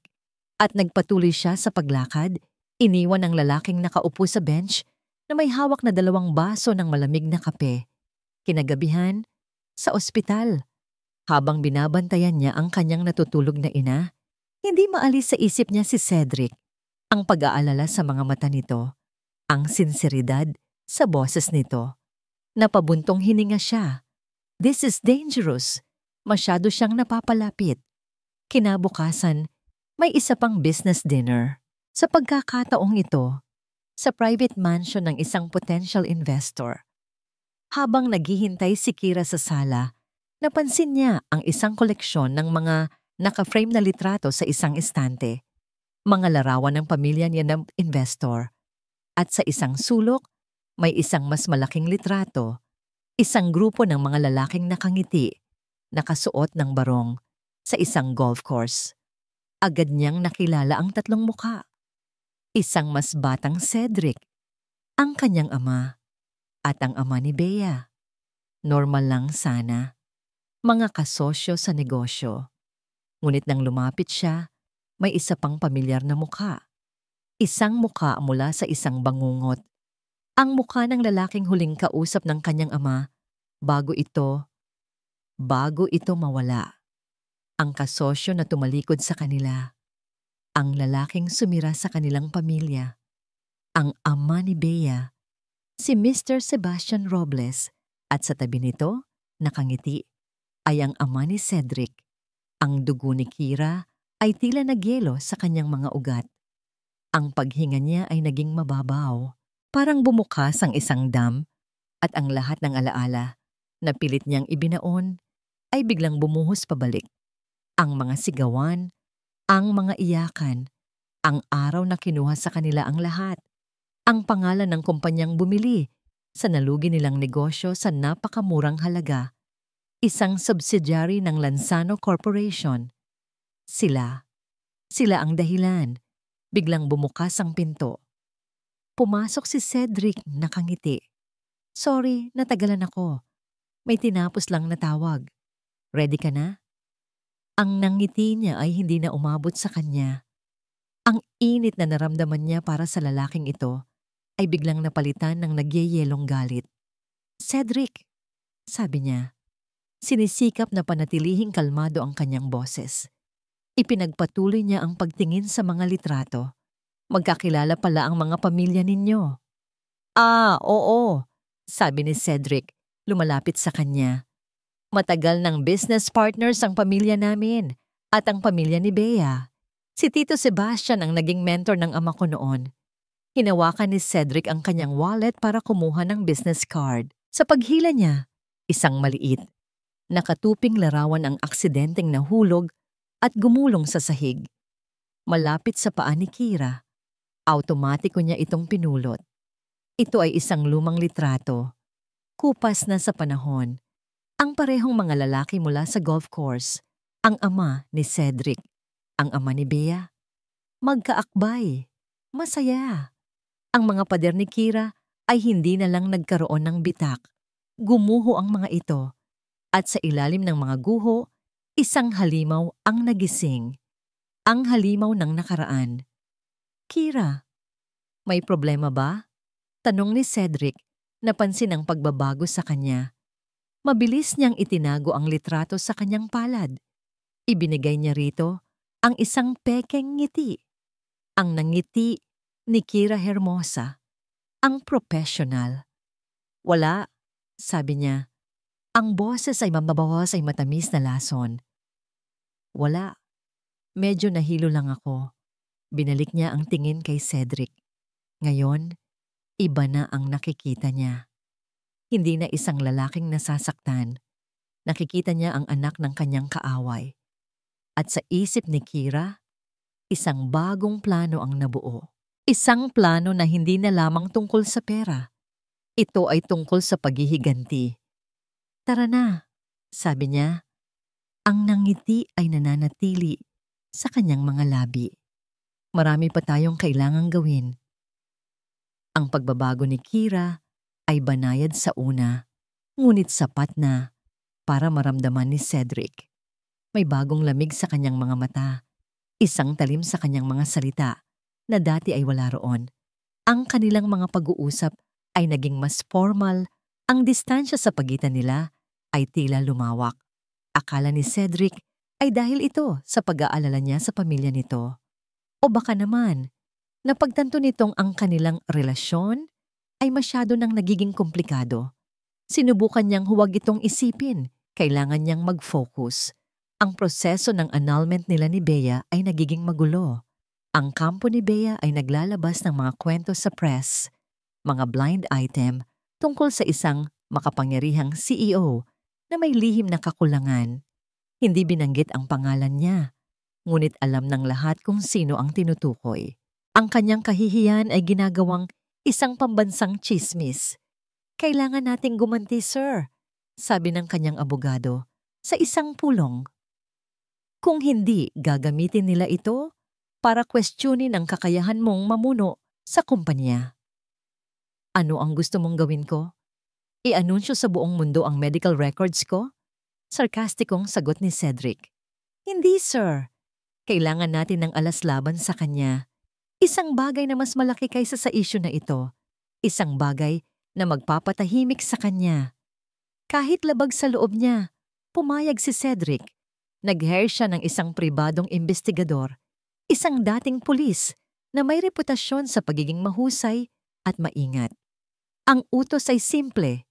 At nagpatuloy siya sa paglakad, iniwan ang lalaking nakaupo sa bench na may hawak na 2 baso ng malamig na kape. Kinagabihan, sa ospital. Habang binabantayan niya ang kanyang natutulog na ina, hindi maalis sa isip niya si Cedric. Ang pag-aalala sa mga mata nito, ang sinseridad sa boses nito. Napabuntong hininga siya. This is dangerous. Masyado siyang napapalapit. Kinabukasan, may isa pang business dinner. Sa pagkakataong ito, sa private mansion ng isang potential investor. Habang naghihintay si Kira sa sala, napansin niya ang isang koleksyon ng mga naka-frame na litrato sa isang estante. Mga larawan ng pamilya niya ng investor. At sa isang sulok, may isang mas malaking litrato. Isang grupo ng mga lalaking nakangiti, nakasuot ng barong, sa isang golf course. Agad niyang nakilala ang 3 mukha. Isang mas batang Cedric, ang kanyang ama, at ang ama ni Bea. Normal lang sana. Mga kasosyo sa negosyo. Ngunit nang lumapit siya, may isa pang pamilyar na mukha. Isang mukha mula sa isang bangungot. Ang mukha ng lalaking huling kausap ng kanyang ama bago ito mawala. Ang kasosyo na tumalikod sa kanila. Ang lalaking sumira sa kanilang pamilya. Ang ama ni Bea, si Mr. Sebastian Robles, at sa tabi nito, nakangiti, ay ang ama ni Cedric. Ang dugo ni Kira ay tila nagyelo sa kanyang mga ugat. Ang paghinga niya ay naging mababaw, parang bumukas ang isang dam, at ang lahat ng alaala na pilit niyang ibinaon ay biglang bumuhos pabalik. Ang mga sigawan, ang mga iyakan, ang araw na kinuha sa kanila ang lahat, ang pangalan ng kumpanyang bumili sa nalugi nilang negosyo sa napakamurang halaga, isang subsidiary ng Lanzano Corporation. Sila ang dahilan. Biglang bumukas ang pinto. Pumasok si Cedric, nakangiti. Sorry, natagalan ako. May tinapos lang na tawag. Ready ka na? Ang nangiti niya ay hindi na umabot sa kanya. Ang init na naramdaman niya para sa lalaking ito ay biglang napalitan ng nagyeyelong galit. Cedric, sabi niya. Sinisikap na panatilihing kalmado ang kanyang boses. Ipinagpatuloy niya ang pagtingin sa mga litrato. Magkakilala pala ang mga pamilya ninyo. Oo, sabi ni Cedric, lumalapit sa kanya. Matagal ng business partners ang pamilya namin at ang pamilya ni Bea. Si Tito Sebastian ang naging mentor ng ama ko noon. Hinawakan ni Cedric ang kanyang wallet para kumuha ng business card. Sa paghila niya, isang maliit, nakatuping larawan ang aksidenteng nahulog at gumulong sa sahig. Malapit sa paa ni Kira. Automatiko niya itong pinulot. Ito ay isang lumang litrato. Kupas na sa panahon. Ang parehong mga lalaki mula sa golf course. Ang ama ni Cedric. Ang ama ni Bea. Magkaakbay. Masaya. Ang mga pader ni Kira ay hindi na lang nagkaroon ng bitak. Gumuho ang mga ito. At sa ilalim ng mga guho, isang halimaw ang nagising. Ang halimaw ng nakaraan. Kira, may problema ba? Tanong ni Cedric, napansin ang pagbabago sa kanya. Mabilis niyang itinago ang litrato sa kanyang palad. Ibinigay niya rito ang isang pekeng ngiti. Ang nangiti ni Kira Hermosa. Ang professional. Wala, sabi niya. Ang boses ay mababawas ay matamis na lason. Wala. Medyo nahilo lang ako. Binalik niya ang tingin kay Cedric. Ngayon, iba na ang nakikita niya. Hindi na isang lalaking nasasaktan. Nakikita niya ang anak ng kanyang kaaway. At sa isip ni Kira, isang bagong plano ang nabuo. Isang plano na hindi na lamang tungkol sa pera. Ito ay tungkol sa paghihiganti. Tara na, sabi niya. Ang nangiti ay nananatili sa kanyang mga labi. Marami pa tayong kailangang gawin. Ang pagbabago ni Kira ay banayad sa una, ngunit sapat na para maramdaman ni Cedric. May bagong lamig sa kanyang mga mata, isang talim sa kanyang mga salita na dati ay wala roon. Ang kanilang mga pag-uusap ay naging mas formal, ang distansya sa pagitan nila ay tila lumawak. Akala ni Cedric ay dahil ito sa pag-aalala niya sa pamilya nito. O baka naman, napagtanto nitong ang kanilang relasyon ay masyado nang nagiging komplikado. Sinubukan niyang huwag itong isipin, kailangan niyang mag-focus. Ang proseso ng annulment nila ni Bea ay nagiging magulo. Ang kampo ni Bea ay naglalabas ng mga kwento sa press, mga blind item tungkol sa isang makapangyarihang CEO na may lihim na kakulangan. Hindi binanggit ang pangalan niya, ngunit alam ng lahat kung sino ang tinutukoy. Ang kanyang kahihiyan ay ginagawang isang pambansang tsismis. Kailangan nating gumanti, sir, sabi ng kanyang abogado, sa isang pulong. Kung hindi, gagamitin nila ito para questionin ang kakayahan mong mamuno sa kumpanya. Ano ang gusto mong gawin ko? I-anunsyo sa buong mundo ang medical records ko? Sarkastikong sagot ni Cedric. Hindi, sir. Kailangan natin ng alas laban sa kanya. Isang bagay na mas malaki kaysa sa isyu na ito. Isang bagay na magpapatahimik sa kanya. Kahit labag sa loob niya, pumayag si Cedric. Nag-hire siya ng isang pribadong investigador, isang dating pulis na may reputasyon sa pagiging mahusay at maingat. Ang utos ay simple.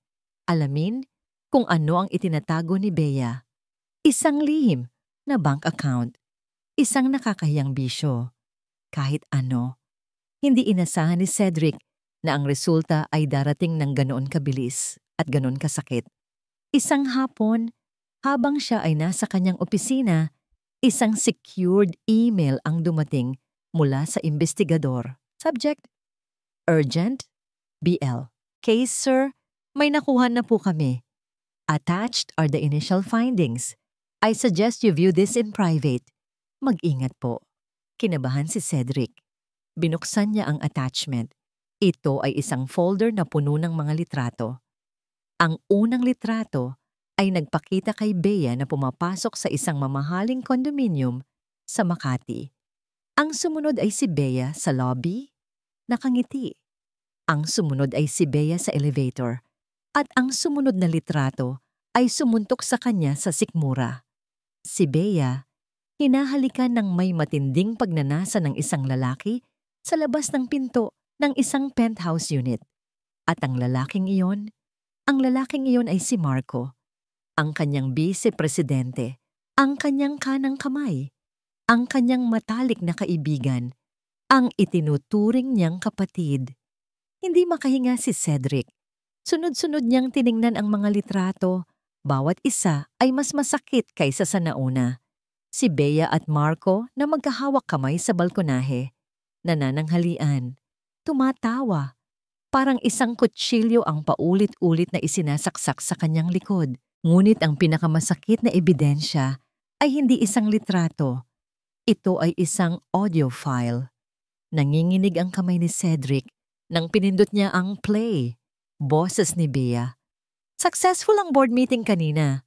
Alamin kung ano ang itinatago ni Bea. Isang lihim na bank account. Isang nakakahiyang bisyo. Kahit ano. Hindi inasahan ni Cedric na ang resulta ay darating ng ganoon kabilis at ganoon kasakit. Isang hapon, habang siya ay nasa kanyang opisina, isang secured email ang dumating mula sa investigador. Subject: Urgent, BL. Case, sir, may nakuha na po kami. Attached are the initial findings. I suggest you view this in private. Mag-ingat po. Kinabahan si Cedric. Binuksan niya ang attachment. Ito ay isang folder na puno ng mga litrato. Ang unang litrato ay nagpakita kay Bea na pumapasok sa isang mamahaling kondominium sa Makati. Ang sumunod ay si Bea sa lobby, nakangiti. Ang sumunod ay si Bea sa elevator. At ang sumunod na litrato ay sumuntok sa kanya sa sikmura. Si Bea, hinahalikan ng may matinding pagnanasa ng isang lalaki sa labas ng pinto ng isang penthouse unit. At ang lalaking iyon ay si Marco, ang kanyang vice-presidente, ang kanyang kanang kamay, ang kanyang matalik na kaibigan, ang itinuturing niyang kapatid. Hindi makahinga si Cedric. Sunod-sunod niyang tiningnan ang mga litrato. Bawat isa ay mas masakit kaysa sa nauna. Si Bea at Marco na magkahawak kamay sa balkonahe. Nanananghalian. Tumatawa. Parang isang kutsilyo ang paulit-ulit na isinasaksak sa kanyang likod. Ngunit ang pinakamasakit na ebidensya ay hindi isang litrato. Ito ay isang audio file. Nanginginig ang kamay ni Cedric nang pinindot niya ang play. Boses ni Bea. Successful ang board meeting kanina.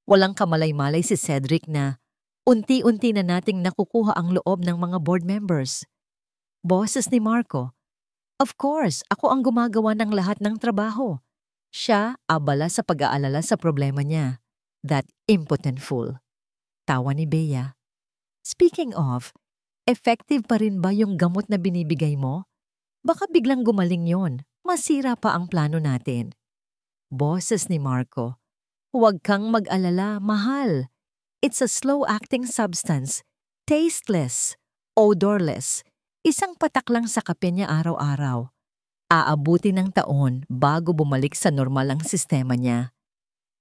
Walang kamalay-malay si Cedric na unti-unti na nating nakukuha ang loob ng mga board members. Boses ni Marco. Of course, ako ang gumagawa ng lahat ng trabaho. Siya abala sa pag-aalala sa problema niya. That impotent fool. Tawa ni Bea. Speaking of, effective pa rin ba yung gamot na binibigay mo? Baka biglang gumaling yon. Masira pa ang plano natin. Boses ni Marco. Huwag kang mag-alala, mahal. It's a slow-acting substance, tasteless, odorless. Isang patak lang sa kape niya araw-araw. Aabuti ng taon bago bumalik sa normal ang sistema niya.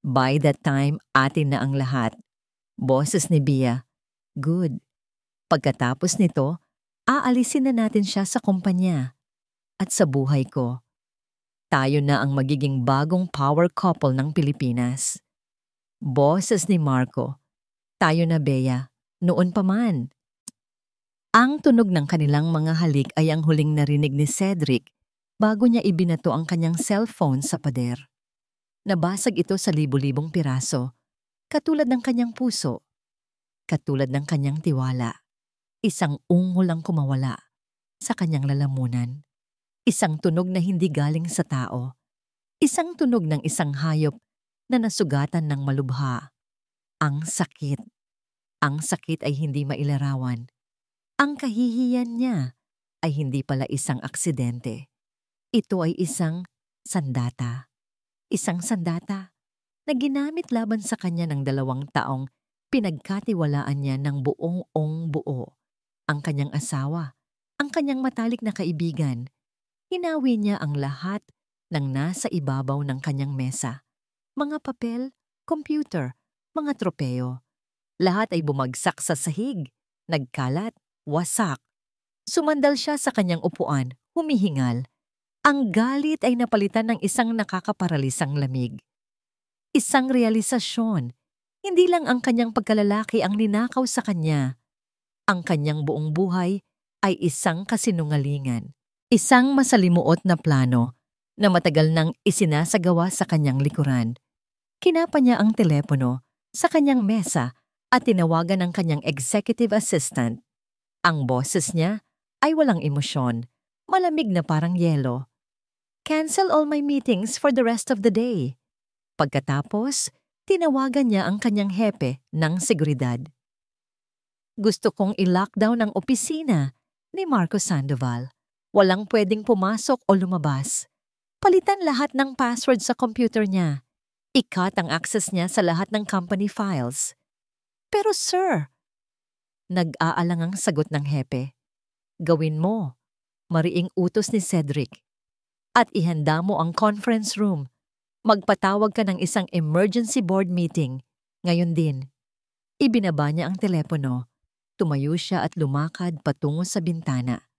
By that time, atin na ang lahat. Boses ni Bia. Good. Pagkatapos nito, aalisin na natin siya sa kumpanya. At sa buhay ko, tayo na ang magiging bagong power couple ng Pilipinas. Boses ni Marco. Tayo na, Bea. Noon pa man. Ang tunog ng kanilang mga halik ay ang huling narinig ni Cedric bago niya ibinato ang kanyang cellphone sa pader. Nabasag ito sa libu-libong piraso, katulad ng kanyang puso, katulad ng kanyang tiwala. Isang ungol ang kumawala sa kanyang lalamunan. Isang tunog na hindi galing sa tao. Isang tunog ng isang hayop na nasugatan ng malubha. Ang sakit. Ang sakit ay hindi mailarawan. Ang kahihiyan niya ay hindi pala isang aksidente. Ito ay isang sandata. Isang sandata na ginamit laban sa kanya ng 2 taong pinagkatiwalaan niya ng buong buo. Ang kanyang asawa, ang kanyang matalik na kaibigan. Hinawi niya ang lahat ng nasa ibabaw ng kanyang mesa. Mga papel, computer, mga tropeo. Lahat ay bumagsak sa sahig, nagkalat, wasak. Sumandal siya sa kanyang upuan, humihingal. Ang galit ay napalitan ng isang nakakaparalisang lamig. Isang realisasyon. Hindi lang ang kanyang pagkalalaki ang ninakaw sa kanya. Ang kanyang buong buhay ay isang kasinungalingan. Isang masalimuot na plano na matagal nang isinasagawa sa kanyang likuran. Kinapa niya ang telepono sa kanyang mesa at tinawagan ang kanyang executive assistant. Ang boses niya ay walang emosyon, malamig na parang yelo. Cancel all my meetings for the rest of the day. Pagkatapos, tinawagan niya ang kanyang hepe ng seguridad. Gusto kong i-lockdown ang opisina ni Marco Sandoval. Walang pwedeng pumasok o lumabas. Palitan lahat ng password sa computer niya. I-cut ang access niya sa lahat ng company files. Pero sir, nag-aalangang sagot ng hepe. Gawin mo, mariing utos ni Cedric. At ihanda mo ang conference room. Magpatawag ka ng isang emergency board meeting. Ngayon din. Ibinaba niya ang telepono. Tumayo siya at lumakad patungo sa bintana.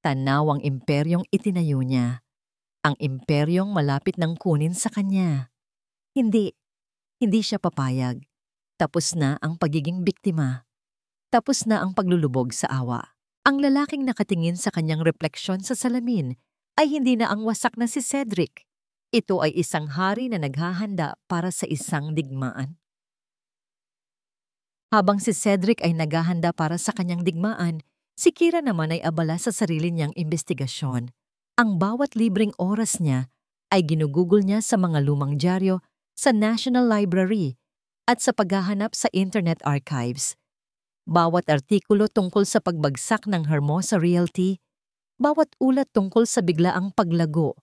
Tanaw ang imperyong itinayo niya. Ang imperyong malapit nang kunin sa kanya. Hindi siya papayag. Tapos na ang pagiging biktima. Tapos na ang paglulubog sa awa. Ang lalaking nakatingin sa kanyang refleksyon sa salamin ay hindi na ang wasak na si Cedric. Ito ay isang hari na naghahanda para sa isang digmaan. Habang si Cedric ay naghahanda para sa kanyang digmaan, si Kira naman ay abala sa sarili niyang investigasyon. Ang bawat libreng oras niya ay ginugugol niya sa mga lumang dyaryo sa National Library at sa paghahanap sa Internet Archives. Bawat artikulo tungkol sa pagbagsak ng Hermosa Realty, bawat ulat tungkol sa biglaang paglago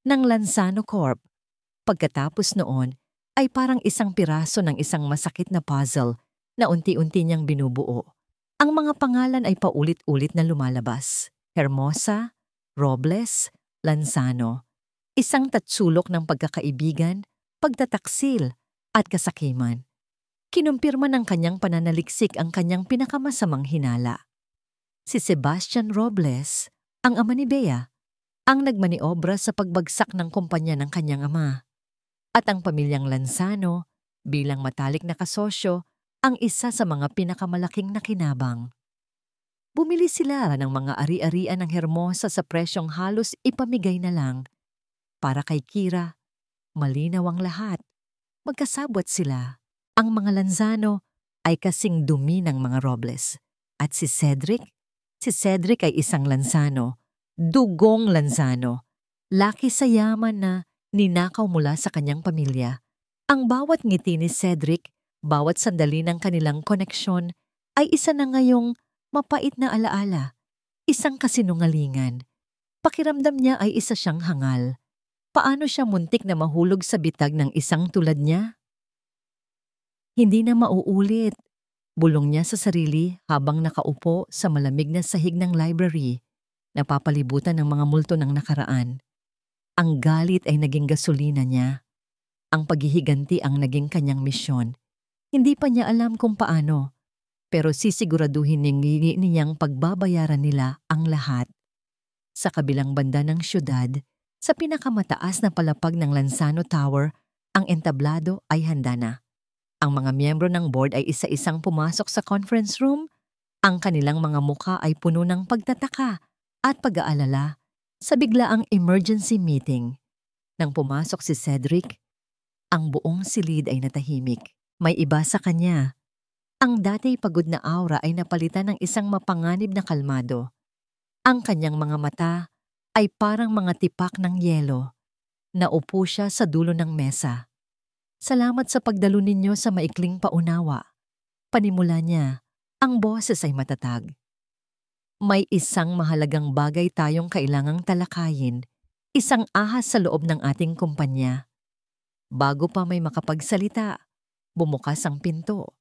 ng Lanzano Corp. Pagkatapos noon ay parang isang piraso ng isang masakit na puzzle na unti-unti niyang binubuo. Ang mga pangalan ay paulit-ulit na lumalabas. Hermosa, Robles, Lanzano. Isang tatsulok ng pagkakaibigan, pagtataksil at kasakiman. Kinumpirma ng kanyang pananaliksik ang kanyang pinakamasamang hinala. Si Sebastian Robles, ang ama ni Bea, ang nagmaniobra sa pagbagsak ng kumpanya ng kanyang ama. At ang pamilyang Lanzano, bilang matalik na kasosyo, ang isa sa mga pinakamalaking nakinabang. Bumili sila ng mga ari-arian ng Hermosa sa presyong halos ipamigay na lang. Para kay Kira, malinaw ang lahat. Magkasabwat sila. Ang mga Lanzano ay kasing dumi ng mga Robles. At si Cedric ay isang Lanzano. Dugong Lanzano. Laki sa yaman na ninakaw mula sa kanyang pamilya. Ang bawat ngiti ni Cedric, bawat sandali ng kanilang koneksyon ay isa na ngayong mapait na alaala. Isang kasinungalingan. Pakiramdam niya ay isa siyang hangal. Paano siya muntik na mahulog sa bitag ng isang tulad niya? Hindi na mauulit. Bulong niya sa sarili habang nakaupo sa malamig na sahig ng library. napapalibutan ng mga multo ng nakaraan. Ang galit ay naging gasolina niya. Ang paghihiganti ang naging kanyang misyon. Hindi pa niya alam kung paano, pero sisiguraduhin niyang pagbabayaran nila ang lahat. Sa kabilang banda ng syudad, sa pinakamataas na palapag ng Lanzano Tower, ang entablado ay handa na. Ang mga miyembro ng board ay isa-isang pumasok sa conference room. Ang kanilang mga mukha ay puno ng pagtataka at pag-aalala sa biglaang emergency meeting. Nang pumasok si Cedric, ang buong silid ay natahimik. May iba sa kanya. Ang dati pagod na aura ay napalitan ng isang mapanganib na kalmado. Ang kanyang mga mata ay parang mga tipak ng yelo. Naupo siya sa dulo ng mesa. "Salamat sa pagdalo ninyo sa maikling paunawa." Panimula niya, ang boses ay matatag. "May isang mahalagang bagay tayong kailangang talakayin, isang ahas sa loob ng ating kumpanya." Bago pa may makapagsalita, bumukas ang pinto.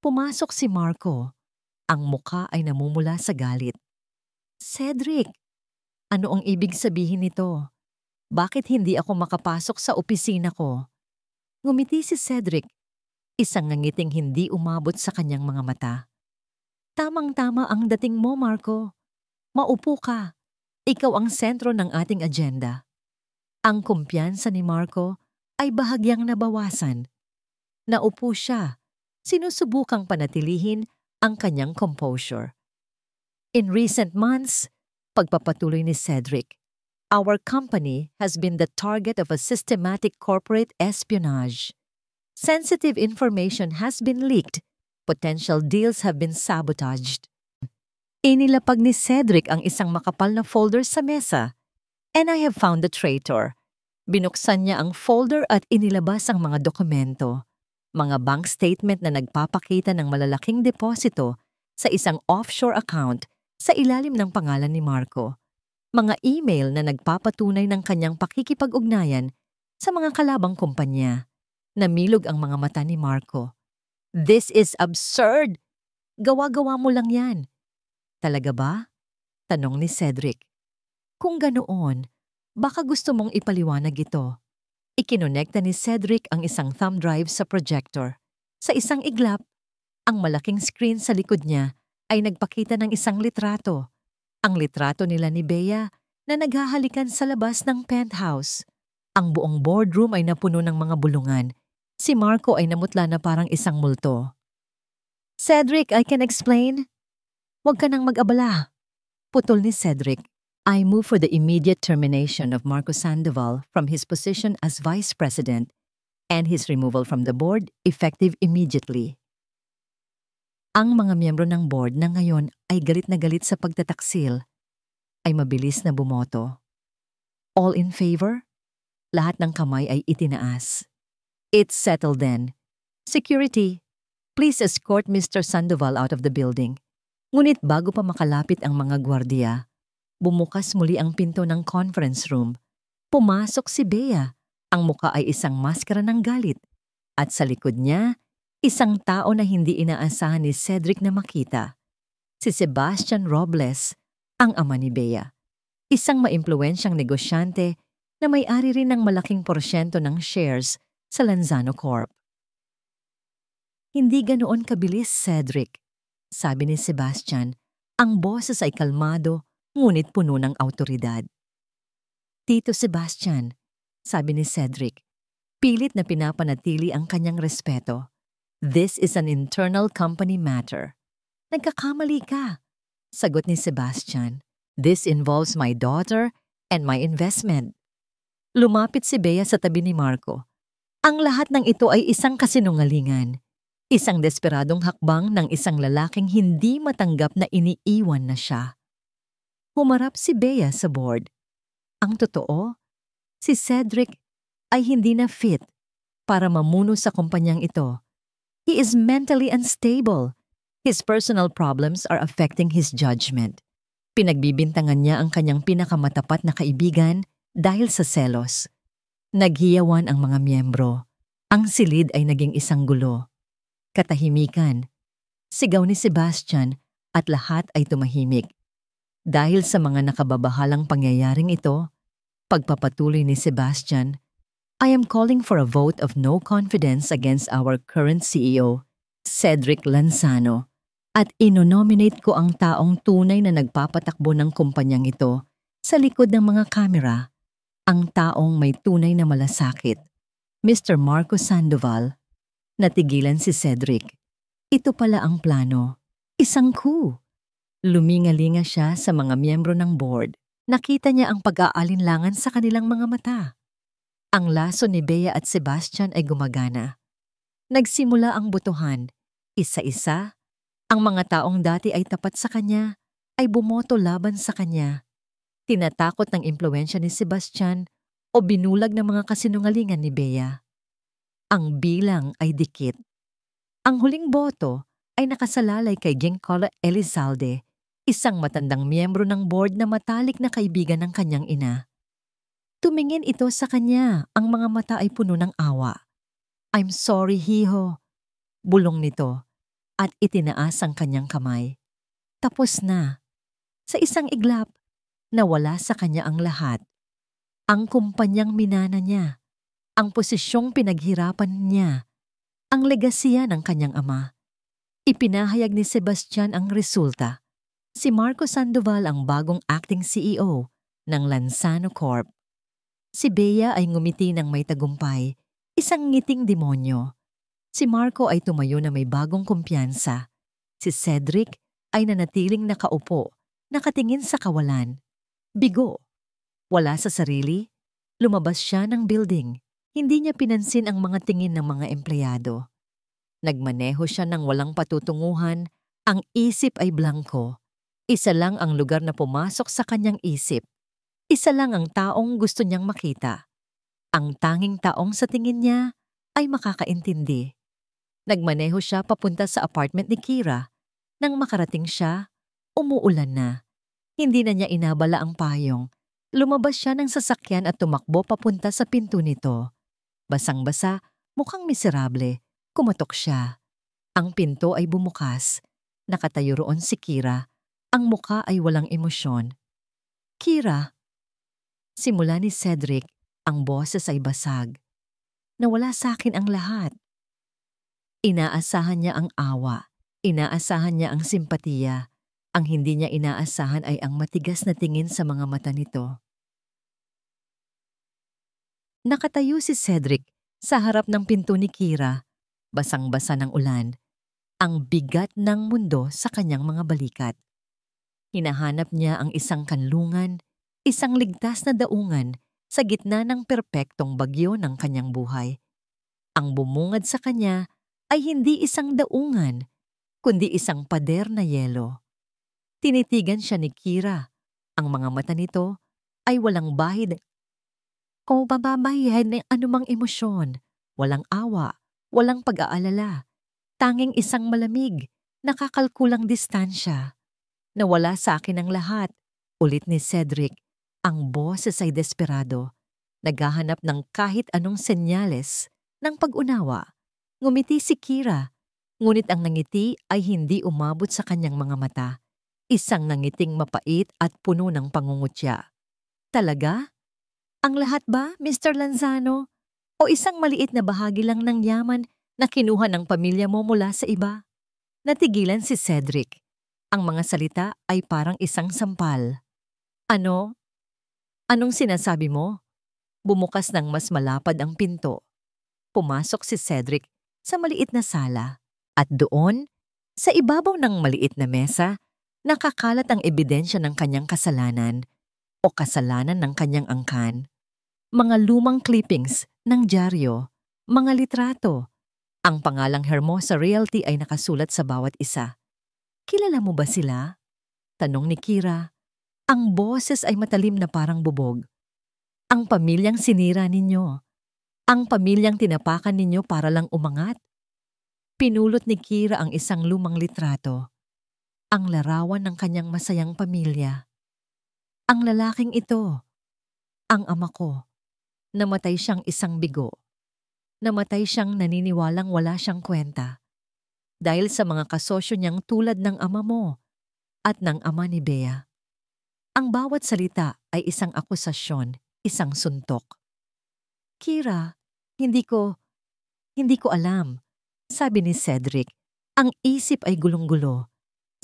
Pumasok si Marco. Ang muka ay namumula sa galit. "Cedric, ano ang ibig sabihin nito? Bakit hindi ako makapasok sa opisina ko?" Ngumiti si Cedric, isang ngangiting hindi umabot sa kanyang mga mata. "Tamang-tama ang dating mo, Marco. Maupo ka. Ikaw ang sentro ng ating agenda." Ang kumpiyansa ni Marco ay bahagyang nabawasan. Naupo siya, sinusubukang panatilihin ang kanyang composure. "In recent months," pagpapatuloy ni Cedric, "our company has been the target of a systematic corporate espionage. Sensitive information has been leaked. Potential deals have been sabotaged." Inilapag ni Cedric ang isang makapal na folder sa mesa. "And I have found the traitor." Binuksan niya ang folder at inilabas ang mga dokumento. Mga bank statement na nagpapakita ng malalaking deposito sa isang offshore account sa ilalim ng pangalan ni Marco. Mga email na nagpapatunay ng kanyang pakikipag-ugnayan sa mga kalabang kumpanya. Namilog ang mga mata ni Marco. "This is absurd! Gawa-gawa mo lang yan." "Talaga ba?" tanong ni Cedric. "Kung ganoon, baka gusto mong ipaliwanag ito." Ikinonekta ni Cedric ang isang thumb drive sa projector. Sa isang iglap, ang malaking screen sa likod niya ay nagpakita ng isang litrato. Ang litrato nila ni Bea na naghahalikan sa labas ng penthouse. Ang buong boardroom ay napuno ng mga bulungan. Si Marco ay namutla na parang isang multo. "Cedric, I can explain." "Huwag ka nang mag-abala." Putol ni Cedric. "I move for the immediate termination of Marco Sandoval from his position as Vice President and his removal from the board effective immediately." Ang mga miyembro ng board na ngayon ay galit na galit sa pagtataksil ay mabilis na bumoto. All in favor? Lahat ng kamay ay itinaas. "It's settled then. Security, please escort Mr. Sandoval out of the building." Ngunit bago pa makalapit ang mga gwardiya, bumukas muli ang pinto ng conference room. Pumasok si Bea. Ang muka ay isang maskara ng galit. At sa likod niya, isang tao na hindi inaasahan ni Cedric na makita. Si Sebastian Robles, ang ama ni Bea. Isang maimpluwensyang negosyante na may-ari rin ng malaking porsyento ng shares sa Lanzano Corp. "Hindi ganoon kabilis, Cedric," sabi ni Sebastian. Ang boses ay kalmado, ngunit puno ng awtoridad. "Tito Sebastian," sabi ni Cedric, pilit na pinapanatili ang kanyang respeto. "This is an internal company matter." "Nagkakamali ka," sagot ni Sebastian. "This involves my daughter and my investment." Lumapit si Bea sa tabi ni Marco. Ang lahat ng ito ay isang kasinungalingan. Isang desperadong hakbang ng isang lalaking hindi matanggap na iniiwan na siya. Humarap si Bea sa board. Ang totoo, si Cedric ay hindi na fit para mamuno sa kumpanyang ito. He is mentally unstable. His personal problems are affecting his judgment. Pinagbibintangan niya ang kanyang pinakamatapat na kaibigan dahil sa selos. Naghiyawan ang mga miyembro. Ang silid ay naging isang gulo. Katahimikan. Sigaw ni Sebastian at lahat ay tumahimik. Dahil sa mga nakababahalang pangyayaring ito, pagpapatuloy ni Sebastian, I am calling for a vote of no confidence against our current CEO, Cedric Lanzano, at inonominate ko ang taong tunay na nagpapatakbo ng kumpanyang ito sa likod ng mga kamera, ang taong may tunay na malasakit, Mr. Marco Sandoval. Natigilan si Cedric. Ito pala ang plano. Isang coup. Lumingalinga siya sa mga miyembro ng board. Nakita niya ang pag-aalinlangan sa kanilang mga mata. Ang laso ni Bea at Sebastian ay gumagana. Nagsimula ang botohan. Isa-isa, ang mga taong dati ay tapat sa kanya ay bumoto laban sa kanya. Tinatakot ng impluwensya ni Sebastian o binulag ng mga kasinungalingan ni Bea. Ang bilang ay dikit. Ang huling boto ay nakasalalay kay Giancarlo Elizalde, isang matandang miyembro ng board na matalik na kaibigan ng kanyang ina. Tumingin ito sa kanya, ang mga mata ay puno ng awa. I'm sorry, Hiho. Bulong nito at itinaas ang kanyang kamay. Tapos na. Sa isang iglap, nawala sa kanya ang lahat. Ang kumpanyang minana niya, ang posisyong pinaghirapan niya, ang legasiya ng kanyang ama. Ipinahayag ni Sebastian ang resulta. Si Marco Sandoval ang bagong acting CEO ng Lanzano Corp. Si Bea ay ngumiti ng may tagumpay, isang ngiting demonyo. Si Marco ay tumayo na may bagong kumpiyansa. Si Cedric ay nanatiling nakaupo, nakatingin sa kawalan. Bigo. Wala sa sarili. Lumabas siya ng building. Hindi niya pinansin ang mga tingin ng mga empleyado. Nagmaneho siya ng walang patutunguhan. Ang isip ay blanko. Isa lang ang lugar na pumasok sa kanyang isip. Isa lang ang taong gusto niyang makita. Ang tanging taong sa tingin niya ay makakaintindi. Nagmaneho siya papunta sa apartment ni Kira. Nang makarating siya, umuulan na. Hindi na niya inabala ang payong. Lumabas siya ng sasakyan at tumakbo papunta sa pinto nito. Basang-basa, mukhang miserable. Kumatok siya. Ang pinto ay bumukas. Nakatayo roon si Kira. Ang muka ay walang emosyon. Kira. Simula ni Cedric, ang boses ay basag. Nawala sa akin ang lahat. Inaasahan niya ang awa. Inaasahan niya ang simpatiya. Ang hindi niya inaasahan ay ang matigas na tingin sa mga mata nito. Nakatayo si Cedric sa harap ng pinto ni Kira. Basang-basa ng ulan. Ang bigat ng mundo sa kanyang mga balikat. Hinahanap niya ang isang kanlungan, isang ligtas na daungan sa gitna ng perpektong bagyo ng kanyang buhay. Ang bumungad sa kanya ay hindi isang daungan, kundi isang pader na yelo. Tinitigan siya ni Kira. Ang mga mata nito ay walang bahid o mababayan ng anumang emosyon, walang awa, walang pag-aalala. Tanging isang malamig, nakakalkulang distansya. Nawala sa akin ang lahat, ulit ni Cedric. Ang boses ay desperado. Naghahanap ng kahit anong senyales ng pag-unawa. Ngumiti si Kira, ngunit ang nangiti ay hindi umabot sa kanyang mga mata. Isang nangiting mapait at puno ng pangungutya. Talaga? Ang lahat ba, Mr. Lanzano? O isang maliit na bahagi lang ng yaman na kinuha ng pamilya mo mula sa iba? Natigilan si Cedric. Ang mga salita ay parang isang sampal. Ano? Anong sinasabi mo? Bumukas ng mas malapad ang pinto. Pumasok si Cedric sa maliit na sala. At doon, sa ibabaw ng maliit na mesa, nakakalat ang ebidensya ng kanyang kasalanan o kasalanan ng kanyang angkan. Mga lumang clippings ng dyaryo, mga litrato. Ang pangalang Hermosa Realty ay nakasulat sa bawat isa. Kilala mo ba sila? Tanong ni Kira. Ang boses ay matalim na parang bubog. Ang pamilyang sinira ninyo. Ang pamilyang tinapakan ninyo para lang umangat. Pinulot ni Kira ang isang lumang litrato. Ang larawan ng kanyang masayang pamilya. Ang lalaking ito, ang ama ko. Namatay siyang isang bigo. Namatay siyang naniniwalang wala siyang kwenta. Dahil sa mga kasosyo niyang tulad ng ama mo at ng ama ni Bea. Ang bawat salita ay isang akusasyon, isang suntok. Kira, hindi ko, hindi ko alam, sabi ni Cedric. Ang isip ay gulong-gulo.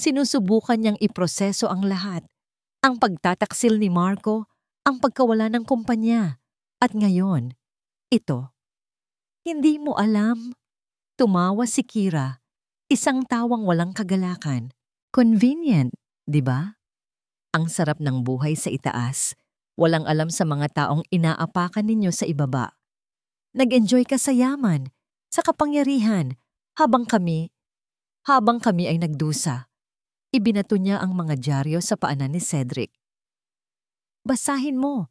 Sinusubukan niyang iproseso ang lahat. Ang pagtataksil ni Marco, ang pagkawala ng kumpanya. At ngayon, ito. Hindi mo alam. Tumawa si Kira. Isang tawang walang kagalakan. Convenient, di ba? Ang sarap ng buhay sa itaas. Walang alam sa mga taong inaapakan ninyo sa ibaba. Nag-enjoy ka sa yaman, sa kapangyarihan, habang kami ay nagdusa. Ibinato niya ang mga dyaryo sa paanan ni Cedric. Basahin mo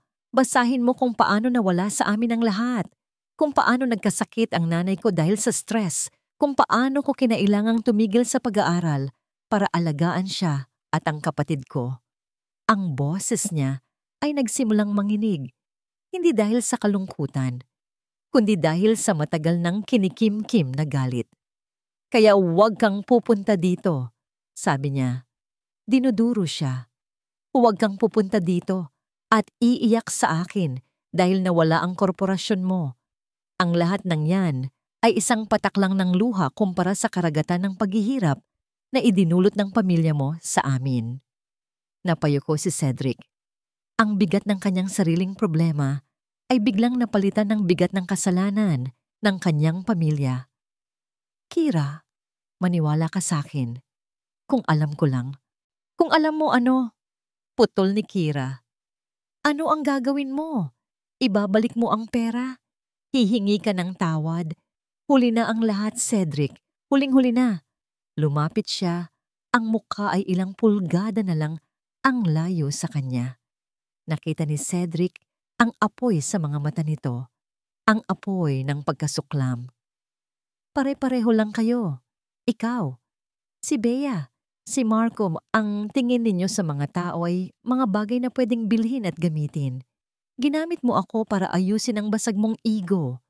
kung paano nawala sa amin ang lahat. Kung paano nagkasakit ang nanay ko dahil sa stress. Kung paano ko kinailangang tumigil sa pag-aaral para alagaan siya at ang kapatid ko. Ang boses niya ay nagsimulang manginig, hindi dahil sa kalungkutan, kundi dahil sa matagal ng kinikim-kim na galit. Kaya huwag kang pupunta dito, sabi niya. Dinuduro siya. Huwag kang pupunta dito at iiyak sa akin dahil nawala ang korporasyon mo. Ang lahat ng yan ay isang patak lang ng luha kumpara sa karagatan ng paghihirap na idinulot ng pamilya mo sa amin. Napayuko si Cedric. Ang bigat ng kanyang sariling problema ay biglang napalitan ng bigat ng kasalanan ng kanyang pamilya. Kira, maniwala ka sa akin. Kung alam ko lang. Kung alam mo ano, putol ni Kira. Ano ang gagawin mo? Ibabalik mo ang pera? Hihingi ka ng tawad? Huli na ang lahat, Cedric. Huling-huli na. Lumapit siya. Ang mukha ay ilang pulgada na lang ang layo sa kanya. Nakita ni Cedric ang apoy sa mga mata nito. Ang apoy ng pagkasuklam. Pare-pareho lang kayo. Ikaw, si Bea, si Marco, ang tingin ninyo sa mga tao ay mga bagay na pwedeng bilhin at gamitin. Ginamit mo ako para ayusin ang basag mong ego.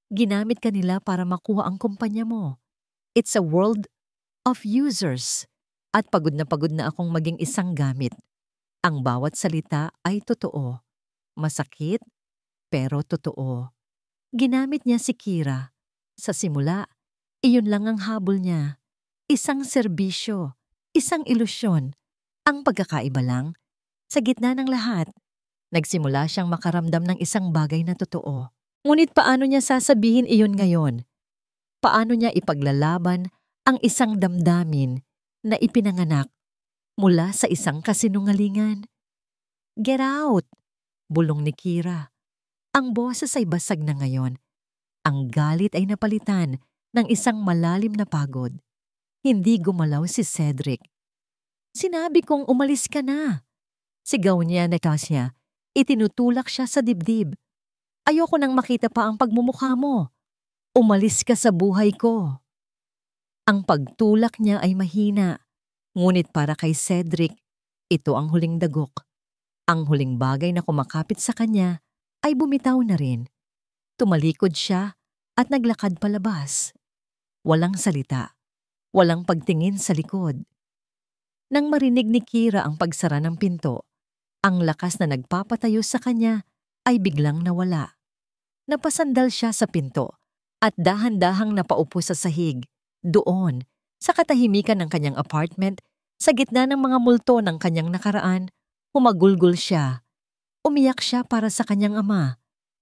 Ginamit ka nila para makuha ang kumpanya mo. It's a world of users. At pagod na akong maging isang gamit. Ang bawat salita ay totoo. Masakit, pero totoo. Ginamit niya si Kira. Sa simula, iyon lang ang habol niya. Isang serbisyo, isang ilusyon. Ang pagkakaiba lang, sa gitna ng lahat, nagsimula siyang makaramdam ng isang bagay na totoo. Ngunit paano niya sasabihin iyon ngayon? Paano niya ipaglalaban ang isang damdamin na ipinanganak mula sa isang kasinungalingan? Get out! Bulong ni Kira. Ang boses ay basag na ngayon. Ang galit ay napalitan ng isang malalim na pagod. Hindi gumalaw si Cedric. Sinabi kong umalis ka na. Sigaw niya na Kasia. Itinutulak siya sa dibdib. Ayoko nang makita pa ang pagmumukha mo. Umalis ka sa buhay ko. Ang pagtulak niya ay mahina. Ngunit para kay Cedric, ito ang huling dagok. Ang huling bagay na kumakapit sa kanya ay bumitaw na rin. Tumalikod siya at naglakad palabas. Walang salita. Walang pagtingin sa likod. Nang marinig ni Kira ang pagsara ng pinto, ang lakas na nagpapatayo sa kanya ay biglang nawala. Napasandal siya sa pinto at dahan-dahang napaupo sa sahig. Doon, sa katahimikan ng kanyang apartment, sa gitna ng mga multo ng kanyang nakaraan, humagulgol siya. Umiyak siya para sa kanyang ama.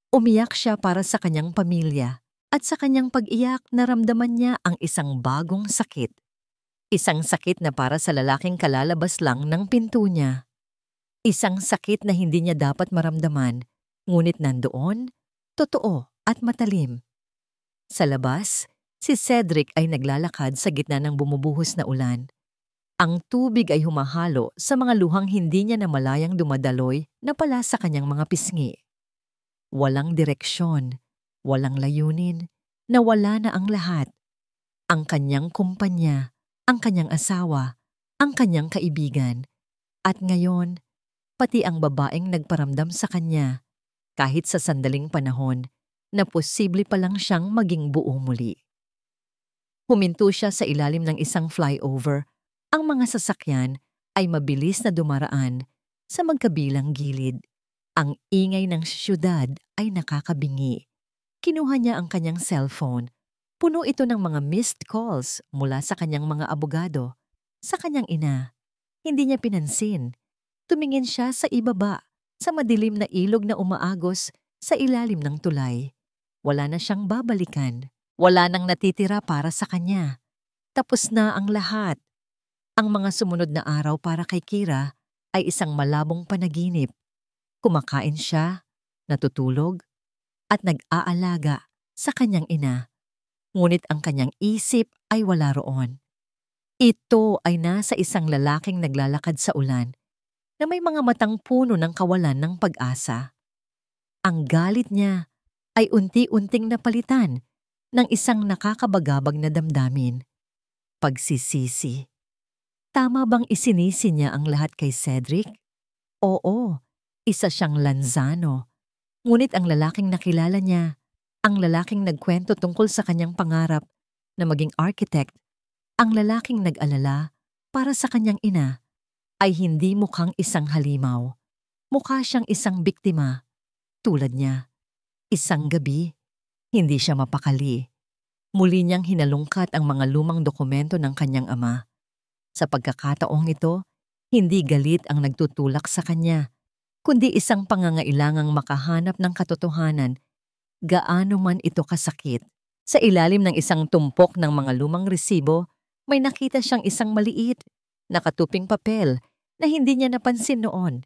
Umiyak siya para sa kanyang pamilya. At sa kanyang pag-iyak, naramdaman niya ang isang bagong sakit. Isang sakit na para sa lalaking kalalabas lang ng pinto niya. Isang sakit na hindi niya dapat maramdaman, ngunit nandoon, totoo at matalim. Sa labas, si Cedric ay naglalakad sa gitna ng bumubuhos na ulan. Ang tubig ay humahalo sa mga luhang hindi niya namalayang dumadaloy na pala sa kanyang mga pisngi. Walang direksyon, walang layunin, nawala na ang lahat. Ang kanyang kumpanya, ang kanyang asawa, ang kanyang kaibigan. At ngayon, pati ang babaeng nagparamdam sa kanya, kahit sa sandaling panahon, na posible pa lang siyang maging buo muli. Huminto siya sa ilalim ng isang flyover. Ang mga sasakyan ay mabilis na dumaraan, Sa magkabilang gilid, ang ingay ng siyudad ay nakakabingi. Kinuha niya ang kanyang cellphone. Puno ito ng mga missed calls mula sa kanyang mga abogado. Sa kanyang ina, hindi niya pinansin. Tumingin siya sa ibaba, sa madilim na ilog na umaagos sa ilalim ng tulay. Wala na siyang babalikan. Wala nang natitira para sa kanya. Tapos na ang lahat. Ang mga sumunod na araw para kay Kira ay isang malabong panaginip. Kumakain siya, natutulog, at nag-aalaga sa kanyang ina. Ngunit ang kanyang isip ay wala roon. Ito ay nasa isang lalaking naglalakad sa ulan na may mga matang puno ng kawalan ng pag-asa. Ang galit niya ay unti-unting napalitan ng isang nakakabagabag na damdamin. Pagsisisi. Tama bang isinisi niya ang lahat kay Cedric? Oo, isa siyang Lanzano. Ngunit ang lalaking nakilala niya, ang lalaking nagkwento tungkol sa kanyang pangarap na maging architect, ang lalaking nag-alala para sa kanyang ina, ay hindi mukhang isang halimaw. Mukha siyang isang biktima. Tulad niya. Isang gabi, hindi siya mapakali. Muli niyang hinalungkat ang mga lumang dokumento ng kanyang ama. Sa pagkakataong ito, hindi galit ang nagtutulak sa kanya, kundi isang pangangailangang makahanap ng katotohanan, gaano man ito kasakit. Sa ilalim ng isang tumpok ng mga lumang resibo, may nakita siyang isang maliit, nakatuping papel na hindi niya napansin noon.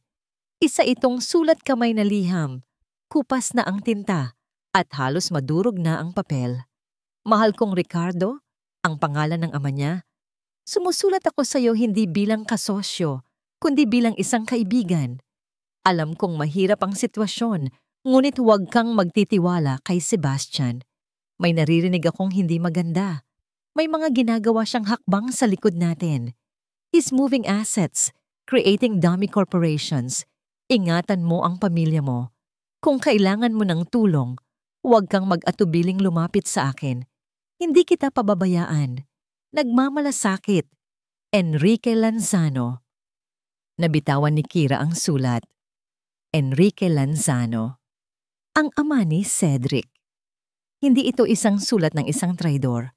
Isa itong sulat kamay na liham, kupas na ang tinta, at halos madurog na ang papel. Mahal kong Ricardo, ang pangalan ng ama niya. Sumusulat ako sa iyo hindi bilang kasosyo, kundi bilang isang kaibigan. Alam kong mahirap ang sitwasyon, ngunit huwag kang magtitiwala kay Sebastian. May naririnig akong hindi maganda. May mga ginagawa siyang hakbang sa likod natin. He's moving assets, creating dummy corporations. Ingatan mo ang pamilya mo. Kung kailangan mo ng tulong, huwag kang mag-atubiling lumapit sa akin. Hindi kita pababayaan. Nagmamalasakit. Enrique Lanzano. Nabitawan ni Kira ang sulat. Enrique Lanzano. Ang ama ni Cedric. Hindi ito isang sulat ng isang traidor.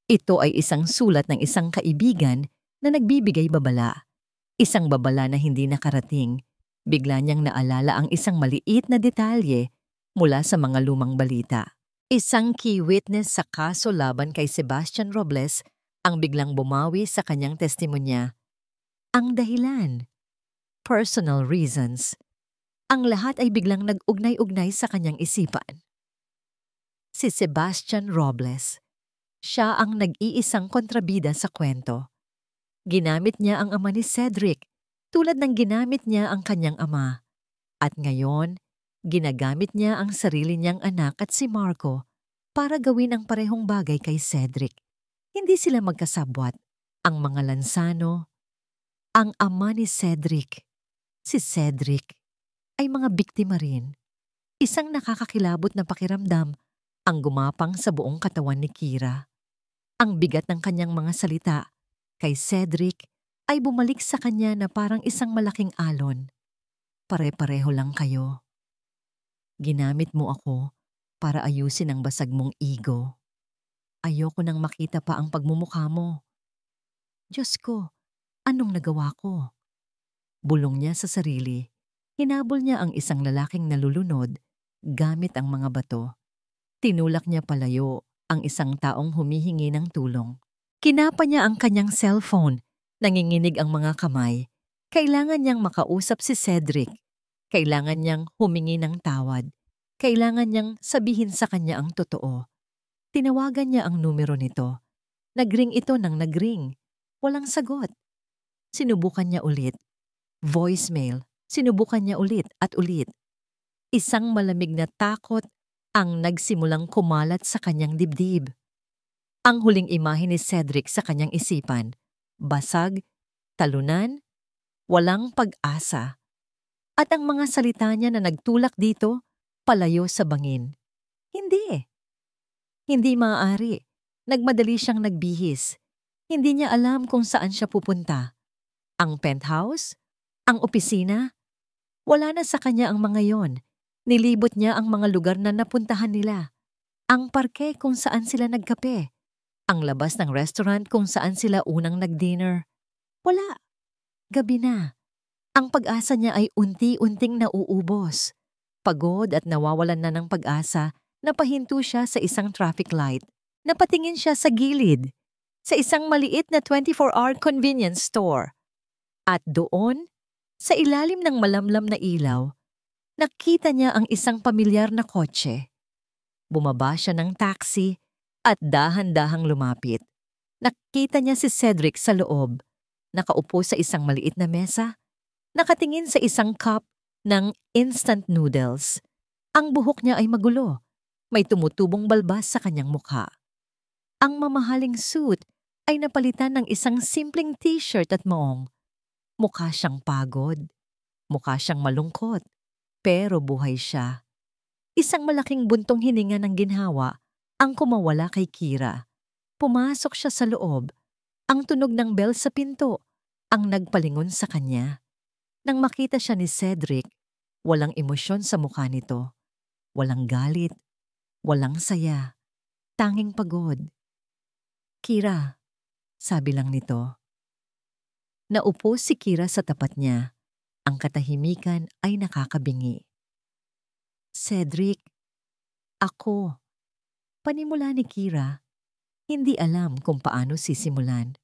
Ito ay isang sulat ng isang kaibigan na nagbibigay babala. Isang babala na hindi nakarating. Bigla niyang naalala ang isang maliit na detalye mula sa mga lumang balita. Isang key witness sa kaso laban kay Sebastian Robles ang biglang bumawi sa kanyang testimonya. Ang dahilan. Personal reasons. Ang lahat ay biglang nag-ugnay-ugnay sa kanyang isipan. Si Sebastian Robles. Siya ang nag-iisang kontrabida sa kwento. Ginamit niya ang ama ni Cedric tulad ng ginamit niya ang kanyang ama. At ngayon, ginagamit niya ang sarili niyang anak at si Marco para gawin ang parehong bagay kay Cedric. Hindi sila magkasabwat. Ang mga Lanzano, ang ama ni Cedric, si Cedric, ay mga biktima rin. Isang nakakakilabot na pakiramdam ang gumapang sa buong katawan ni Kira. Ang bigat ng kanyang mga salita kay Cedric ay bumalik sa kanya na parang isang malaking alon. Pare-pareho lang kayo. Ginamit mo ako para ayusin ang basag mong ego. Ayoko nang makita pa ang pagmumukha mo. Diyos ko, anong nagawa ko? Bulong niya sa sarili. Hinabol niya ang isang lalaking nalulunod gamit ang mga bato. Tinulak niya palayo ang isang taong humihingi ng tulong. Kinapa niya ang kanyang cellphone. Nanginginig ang mga kamay. Kailangan niyang makausap si Cedric. Kailangan niyang humingi ng tawad. Kailangan niyang sabihin sa kanya ang totoo. Tinawagan niya ang numero nito. Nagring ito nang nagring. Walang sagot. Sinubukan niya ulit. Voicemail. Sinubukan niya ulit at ulit. Isang malamig na takot ang nagsimulang kumalat sa kanyang dibdib. Ang huling imahe ni Cedric sa kanyang isipan. Basag, talunan, walang pag-asa. At ang mga salita niya na nagtulak dito, palayo sa bangin. Hindi. Hindi maaari. Nagmadali siyang nagbihis. Hindi niya alam kung saan siya pupunta. Ang penthouse? Ang opisina? Wala na sa kanya ang mga yon. Nilibot niya ang mga lugar na napuntahan nila. Ang parke kung saan sila nagkape. Ang labas ng restaurant kung saan sila unang nag-dinner. Wala. Gabi na. Ang pag-asa niya ay unti-unting nauubos. Pagod at nawawalan na ng pag-asa, napahinto siya sa isang traffic light. Napatingin siya sa gilid, sa isang maliit na 24-hour convenience store. At doon, sa ilalim ng malamlam na ilaw, nakita niya ang isang pamilyar na kotse. Bumaba siya ng taxi at dahan-dahang lumapit. Nakita niya si Cedric sa loob, nakaupo sa isang maliit na mesa, nakatingin sa isang cup ng instant noodles. Ang buhok niya ay magulo, may tumutubong balbas sa kanyang mukha. Ang mamahaling suit ay napalitan ng isang simpleng t-shirt at maong. Mukha siyang pagod, mukha siyang malungkot, pero buhay siya. Isang malaking buntong hininga ng ginhawa ang kumawala kay Kira. Pumasok siya sa loob. Ang tunog ng bell sa pinto ang nagpalingon sa kanya. Nang makita siya ni Cedric, walang emosyon sa mukha nito. Walang galit, walang saya, tanging pagod. Kira, sabi lang nito. Naupo si Kira sa tapat niya. Ang katahimikan ay nakakabingi. Cedric, ako. Panimula ni Kira, hindi alam kung paano sisimulan.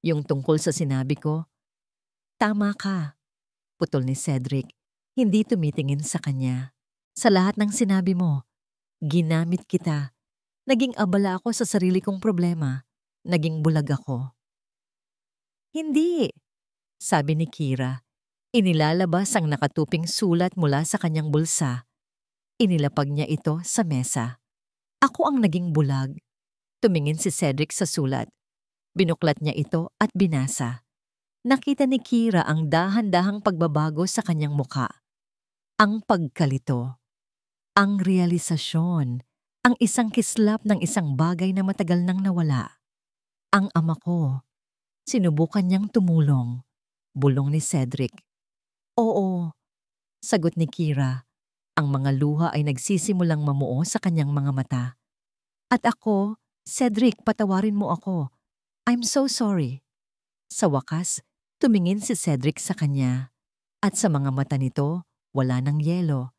Yung tungkol sa sinabi ko, tama ka, putol ni Cedric, hindi tumitingin sa kanya. Sa lahat ng sinabi mo, ginamit kita. Naging abala ako sa sarili kong problema. Naging bulag ako. Hindi, sabi ni Kira. Inilalabas ang nakatuping sulat mula sa kanyang bulsa. Inilapag niya ito sa mesa. Ako ang naging bulag. Tumingin si Cedric sa sulat. Binuklat niya ito at binasa. Nakita ni Kira ang dahan-dahang pagbabago sa kanyang muka. Ang pagkalito. Ang realisasyon. Ang isang kislap ng isang bagay na matagal nang nawala. Ang ama ko. Sinubukan niyang tumulong. Bulong ni Cedric. Oo, sagot ni Kira. Ang mga luha ay nagsisimulang mamuo sa kanyang mga mata. At ako, Cedric, patawarin mo ako. I'm so sorry. Sa wakas, tumingin si Cedric sa kanya. At sa mga mata nito, wala ng yelo.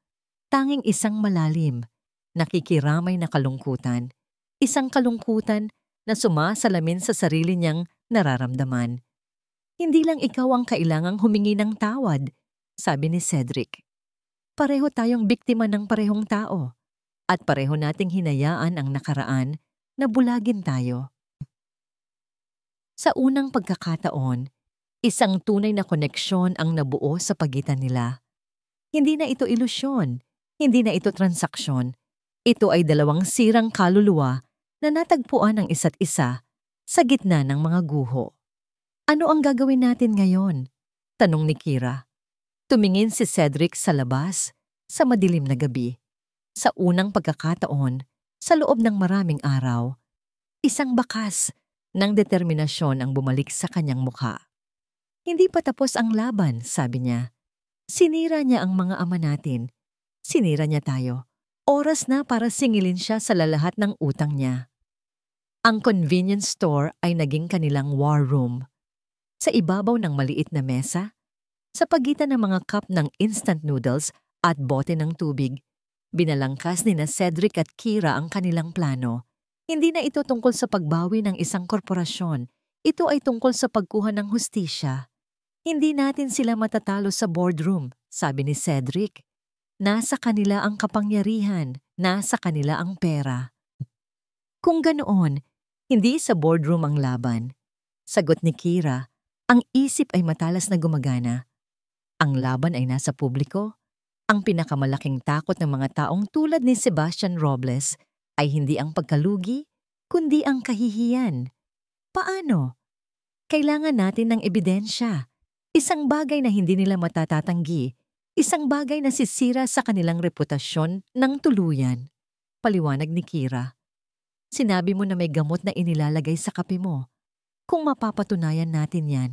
Tanging isang malalim, nakikiramay na kalungkutan. Isang kalungkutan na sumasalamin sa sarili niyang nararamdaman. Hindi lang ikaw ang kailangang humingi ng tawad, sabi ni Cedric. Pareho tayong biktima ng parehong tao at pareho nating hinayaan ang nakaraan na bulagin tayo. Sa unang pagkakataon, isang tunay na koneksyon ang nabuo sa pagitan nila. Hindi na ito ilusyon, hindi na ito transaksyon. Ito ay dalawang sirang kaluluwa na natagpuan ng isa't isa sa gitna ng mga guho. Ano ang gagawin natin ngayon? Tanong ni Kira. Tumingin si Cedric sa labas, sa madilim na gabi. Sa unang pagkakataon, sa loob ng maraming araw, isang bakas ng determinasyon ang bumalik sa kanyang mukha. Hindi pa tapos ang laban, sabi niya. Sinira niya ang mga ama natin. Sinira niya tayo. Oras na para singilin siya sa lalahat ng utang niya. Ang convenience store ay naging kanilang war room. Sa ibabaw ng maliit na mesa, sa pagitan ng mga cup ng instant noodles at bote ng tubig, binalangkas ni na Cedric at Kira ang kanilang plano. Hindi na ito tungkol sa pagbawi ng isang korporasyon. Ito ay tungkol sa pagkuha ng hustisya. Hindi natin sila matatalo sa boardroom, sabi ni Cedric. Nasa kanila ang kapangyarihan, nasa kanila ang pera. Kung ganoon, hindi sa boardroom ang laban. Sagot ni Kira, ang isip ay matalas na gumagana. Ang laban ay nasa publiko. Ang pinakamalaking takot ng mga taong tulad ni Sebastian Robles ay hindi ang pagkalugi, kundi ang kahihiyan. Paano? Kailangan natin ng ebidensya. Isang bagay na hindi nila matatatanggi. Isang bagay na sisira sa kanilang reputasyon ng tuluyan. Paliwanag ni Kira. Sinabi mo na may gamot na inilalagay sa kape mo. Kung mapapatunayan natin yan.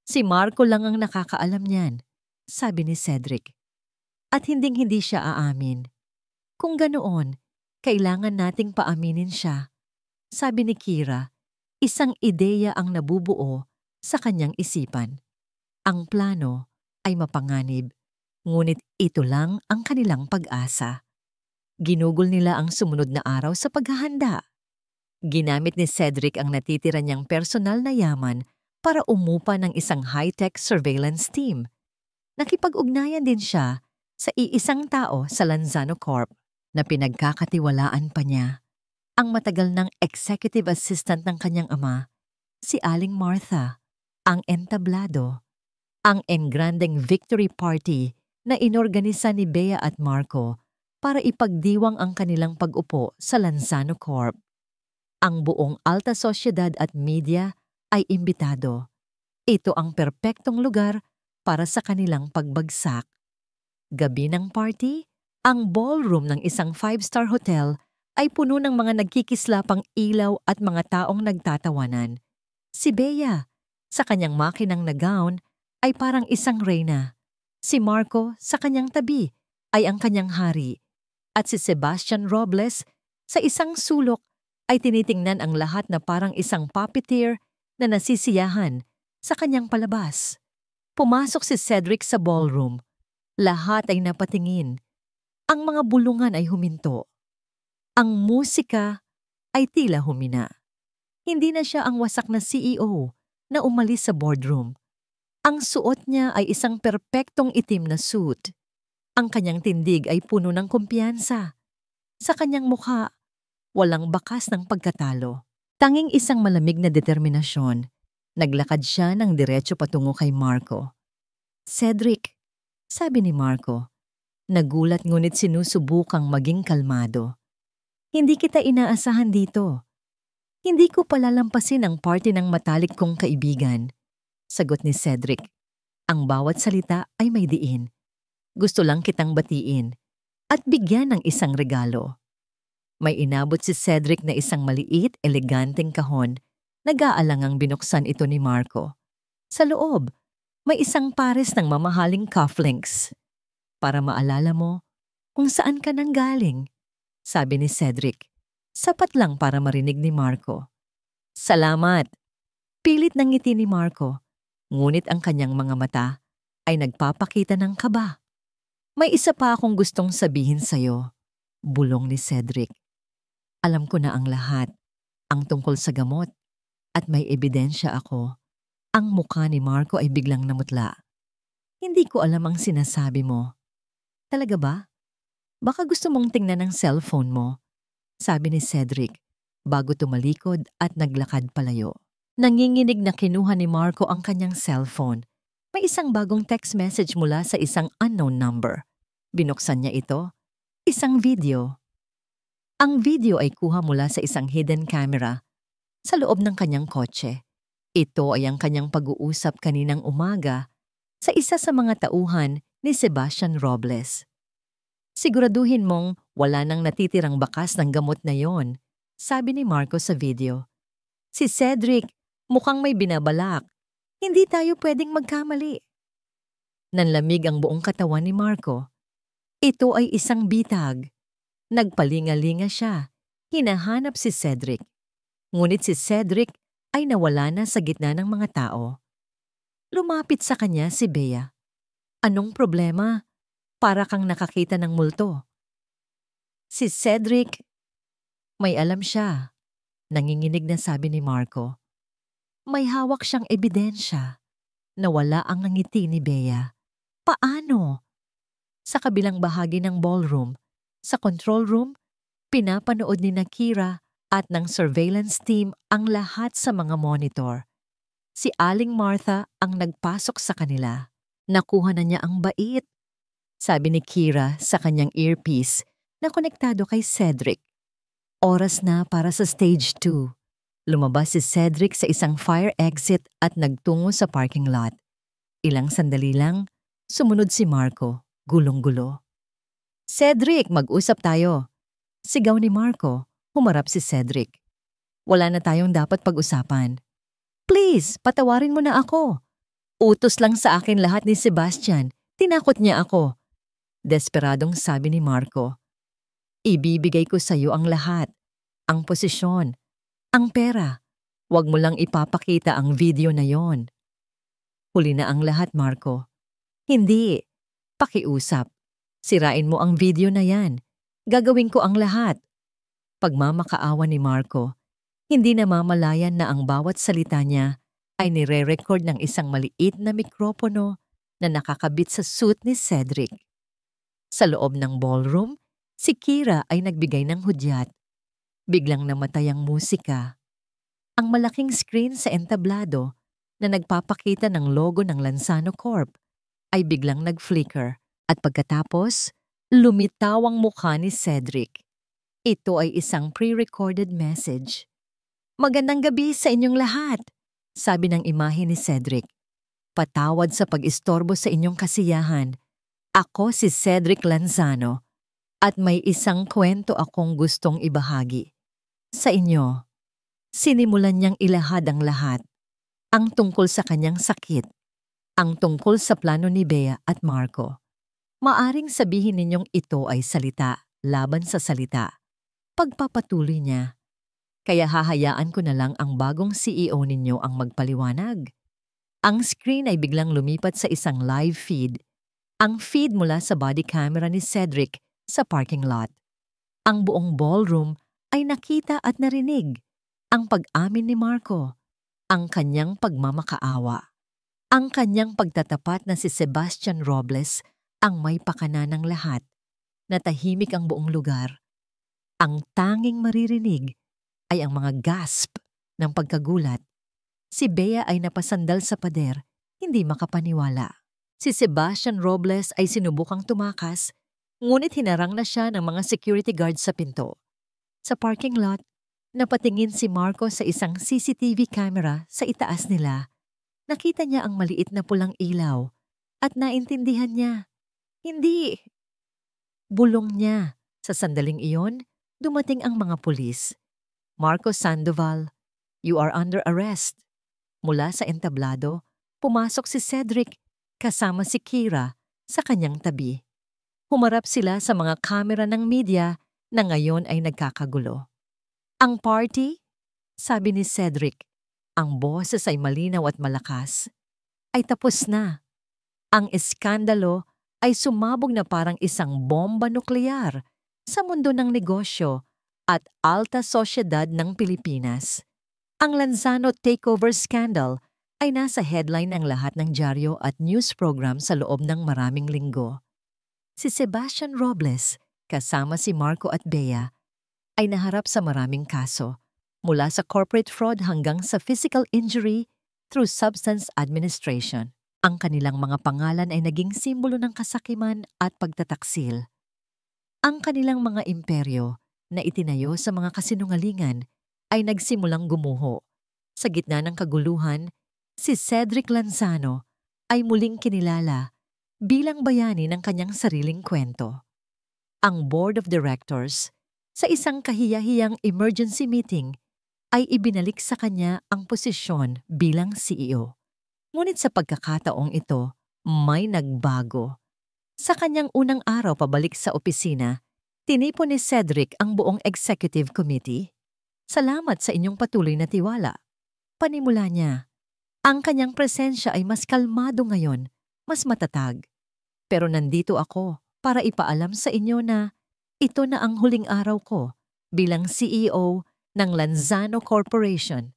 Si Marco lang ang nakakaalam niyan. sabi ni Cedric. At hinding-hindi siya aamin. Kung ganoon, kailangan nating paaminin siya, sabi ni Kira. Isang ideya ang nabubuo sa kanyang isipan. Ang plano ay mapanganib, ngunit ito lang ang kanilang pag-asa. Ginugol nila ang sumunod na araw sa paghahanda. Ginamit ni Cedric ang natitira niyang personal na yaman para umupa ng isang high-tech surveillance team. Nakipag-ugnayan din siya sa iisang tao sa Lanzano Corp na pinagkakatiwalaan pa niya, ang matagal ng executive assistant ng kanyang ama, si Aling Martha, ang entablado, ang engrandeng victory party na inorganisa ni Bea at Marco para ipagdiwang ang kanilang pag-upo sa Lanzano Corp. Ang buong alta sosyedad at media ay imbitado. Ito ang perpektong lugar para sa kanilang pagbagsak. Gabi ng party, ang ballroom ng isang 5-star hotel ay puno ng mga nagkikislapang ilaw at mga taong nagtatawanan. Si Bea, sa kanyang makinang na gown, ay parang isang reyna. Si Marco, sa kanyang tabi, ay ang kanyang hari. At si Sebastian Robles, sa isang sulok, ay tinitingnan ang lahat na parang isang puppeteer na nasisiyahan sa kanyang palabas. Pumasok si Cedric sa ballroom. Lahat ay napatingin. Ang mga bulungan ay huminto. Ang musika ay tila humina. Hindi na siya ang wasak na CEO na umalis sa boardroom. Ang suot niya ay isang perpektong itim na suit. Ang kanyang tindig ay puno ng kumpiyansa. Sa kanyang mukha, walang bakas ng pagkatalo. Tanging isang malamig na determinasyon. Naglakad siya ng diretso patungo kay Marco. "Cedric," sabi ni Marco. Nagulat ngunit sinusubukang maging kalmado. "Hindi kita inaasahan dito. Hindi ko palalampasin ang party ng matalik kong kaibigan," sagot ni Cedric. Ang bawat salita ay may diin. "Gusto lang kitang batiin at bigyan ng isang regalo." May inabot si Cedric na isang maliit, eleganteng kahon. Nag-aalangang binuksan ito ni Marco. Sa loob, may isang pares ng mamahaling cufflinks. "Para maalala mo kung saan ka nanggaling," sabi ni Cedric. Sapat lang para marinig ni Marco. "Salamat." Pilit ng ngiti ni Marco, ngunit ang kanyang mga mata ay nagpapakita ng kaba. "May isa pa akong gustong sabihin sa'yo," bulong ni Cedric. "Alam ko na ang lahat, ang tungkol sa gamot, at may ebidensya ako." Ang mukha ni Marco ay biglang namutla. "Hindi ko alam ang sinasabi mo." "Talaga ba? Baka gusto mong tingnan ang cellphone mo," sabi ni Cedric bago tumalikod at naglakad palayo. Nanginginig na kinuha ni Marco ang kanyang cellphone. May isang bagong text message mula sa isang unknown number. Binuksan niya ito. Isang video. Ang video ay kuha mula sa isang hidden camera sa loob ng kanyang kotse. Ito ay ang kanyang pag-uusap kaninang umaga sa isa sa mga tauhan ni Sebastian Robles. "Siguraduhin mong wala nang natitirang bakas ng gamot na yon," sabi ni Marco sa video. "Si Cedric, mukhang may binabalak. Hindi tayo pwedeng magkamali." Nanlamig ang buong katawan ni Marco. Ito ay isang bitag. Nagpalingalinga siya. Hinahanap si Cedric. Ngunit si Cedric ay nawala na sa gitna ng mga tao. Lumapit sa kanya si Bea. "Anong problema? Para kang nakakita ng multo." Si Cedric, may alam siya. Nanginginig na sabi ni Marco. May hawak siyang ebidensya. Nawala ang ngiti ni Bea. "Paano?" Sa kabilang bahagi ng ballroom, sa control room, pinapanood ni Kira at ng surveillance team ang lahat sa mga monitor. Si Aling Martha ang nagpasok sa kanila. Nakuha na niya ang bait, sabi ni Kira sa kanyang earpiece na konektado kay Cedric. Oras na para sa stage 2. Lumabas si Cedric sa isang fire exit at nagtungo sa parking lot. Ilang sandali lang, sumunod si Marco, gulong-gulo. "Cedric, mag-usap tayo." Sigaw ni Marco. Humarap si Cedric. "Wala na tayong dapat pag-usapan. Please, patawarin mo na ako. Utos lang sa akin lahat ni Sebastian. Tinakot niya ako. Desperadong sabi ni Marco. Ibibigay ko sa iyo ang lahat. Ang posisyon. Ang pera. Huwag mo lang ipapakita ang video na yon. Huli na ang lahat, Marco. Hindi. Pakiusap. Sirain mo ang video na yan. Gagawin ko ang lahat. Pagmamakaawa ni Marco, hindi namamalayan na ang bawat salita niya ay nire-record ng isang maliit na mikropono na nakakabit sa suit ni Cedric. Sa loob ng ballroom, si Kira ay nagbigay ng hudyat. Biglang namatay ang musika. Ang malaking screen sa entablado na nagpapakita ng logo ng Lanzano Corp ay biglang nag-flicker at pagkatapos, lumitaw ang mukha ni Cedric. Ito ay isang pre-recorded message. Magandang gabi sa inyong lahat, sabi ng imahe ni Cedric. Patawad sa pag-istorbo sa inyong kasiyahan. Ako si Cedric Lanzano at may isang kwento akong gustong ibahagi. Sa inyo, sinimulan niyang ilahad ang lahat. Ang tungkol sa kanyang sakit. Ang tungkol sa plano ni Bea at Marco. Maaring sabihin ninyong ito ay salita laban sa salita. Pagpapatuloy niya. Kaya hahayaan ko na lang ang bagong CEO ninyo ang magpaliwanag. Ang screen ay biglang lumipat sa isang live feed. Ang feed mula sa body camera ni Cedric sa parking lot. Ang buong ballroom ay nakita at narinig. Ang pag-amin ni Marco. Ang kanyang pagmamakaawa. Ang kanyang pagtatapat na si Sebastian Robles ang may pakana ng lahat. Natahimik ang buong lugar. Ang tanging maririnig ay ang mga gasp ng pagkagulat. Si Bea ay napasandal sa pader, hindi makapaniwala. Si Sebastian Robles ay sinubukang tumakas, ngunit hinarang na siya ng mga security guards sa pinto. Sa parking lot, napatingin si Marco sa isang CCTV camera sa itaas nila. Nakita niya ang maliit na pulang ilaw at naintindihan niya. Hindi! Bulong niya. Sa sandaling iyon, dumating ang mga pulis. Marco Sandoval, you are under arrest. Mula sa entablado, pumasok si Cedric kasama si Kira sa kanyang tabi. Humarap sila sa mga kamera ng media na ngayon ay nagkakagulo. Ang party? Sabi ni Cedric, ang boses ay malinaw at malakas. Ay tapos na. Ang eskandalo ay sumabog na parang isang bomba nuklear sa mundo ng negosyo at alta sosyedad ng Pilipinas. Ang Lanzano takeover scandal ay nasa headline ng lahat ng dyaryo at news program sa loob ng maraming linggo. Si Sebastian Robles, kasama si Marco at Bea, ay naharap sa maraming kaso, mula sa corporate fraud hanggang sa physical injury through substance administration. Ang kanilang mga pangalan ay naging simbolo ng kasakiman at pagtataksil. Ang kanilang mga imperyo na itinayo sa mga kasinungalingan ay nagsimulang gumuho. Sa gitna ng kaguluhan, si Cedric Lanzano ay muling kinilala bilang bayani ng kanyang sariling kwento. Ang board of directors, sa isang kahiyahiyang emergency meeting, ay ibinalik sa kanya ang posisyon bilang CEO. Ngunit sa pagkakataong ito, may nagbago. Sa kanyang unang araw pabalik sa opisina, tinipon ni Cedric ang buong executive committee. Salamat sa inyong patuloy na tiwala. Panimula niya. Ang kanyang presensya ay mas kalmado ngayon, mas matatag. Pero nandito ako para ipaalam sa inyo na ito na ang huling araw ko bilang CEO ng Lanzano Corporation.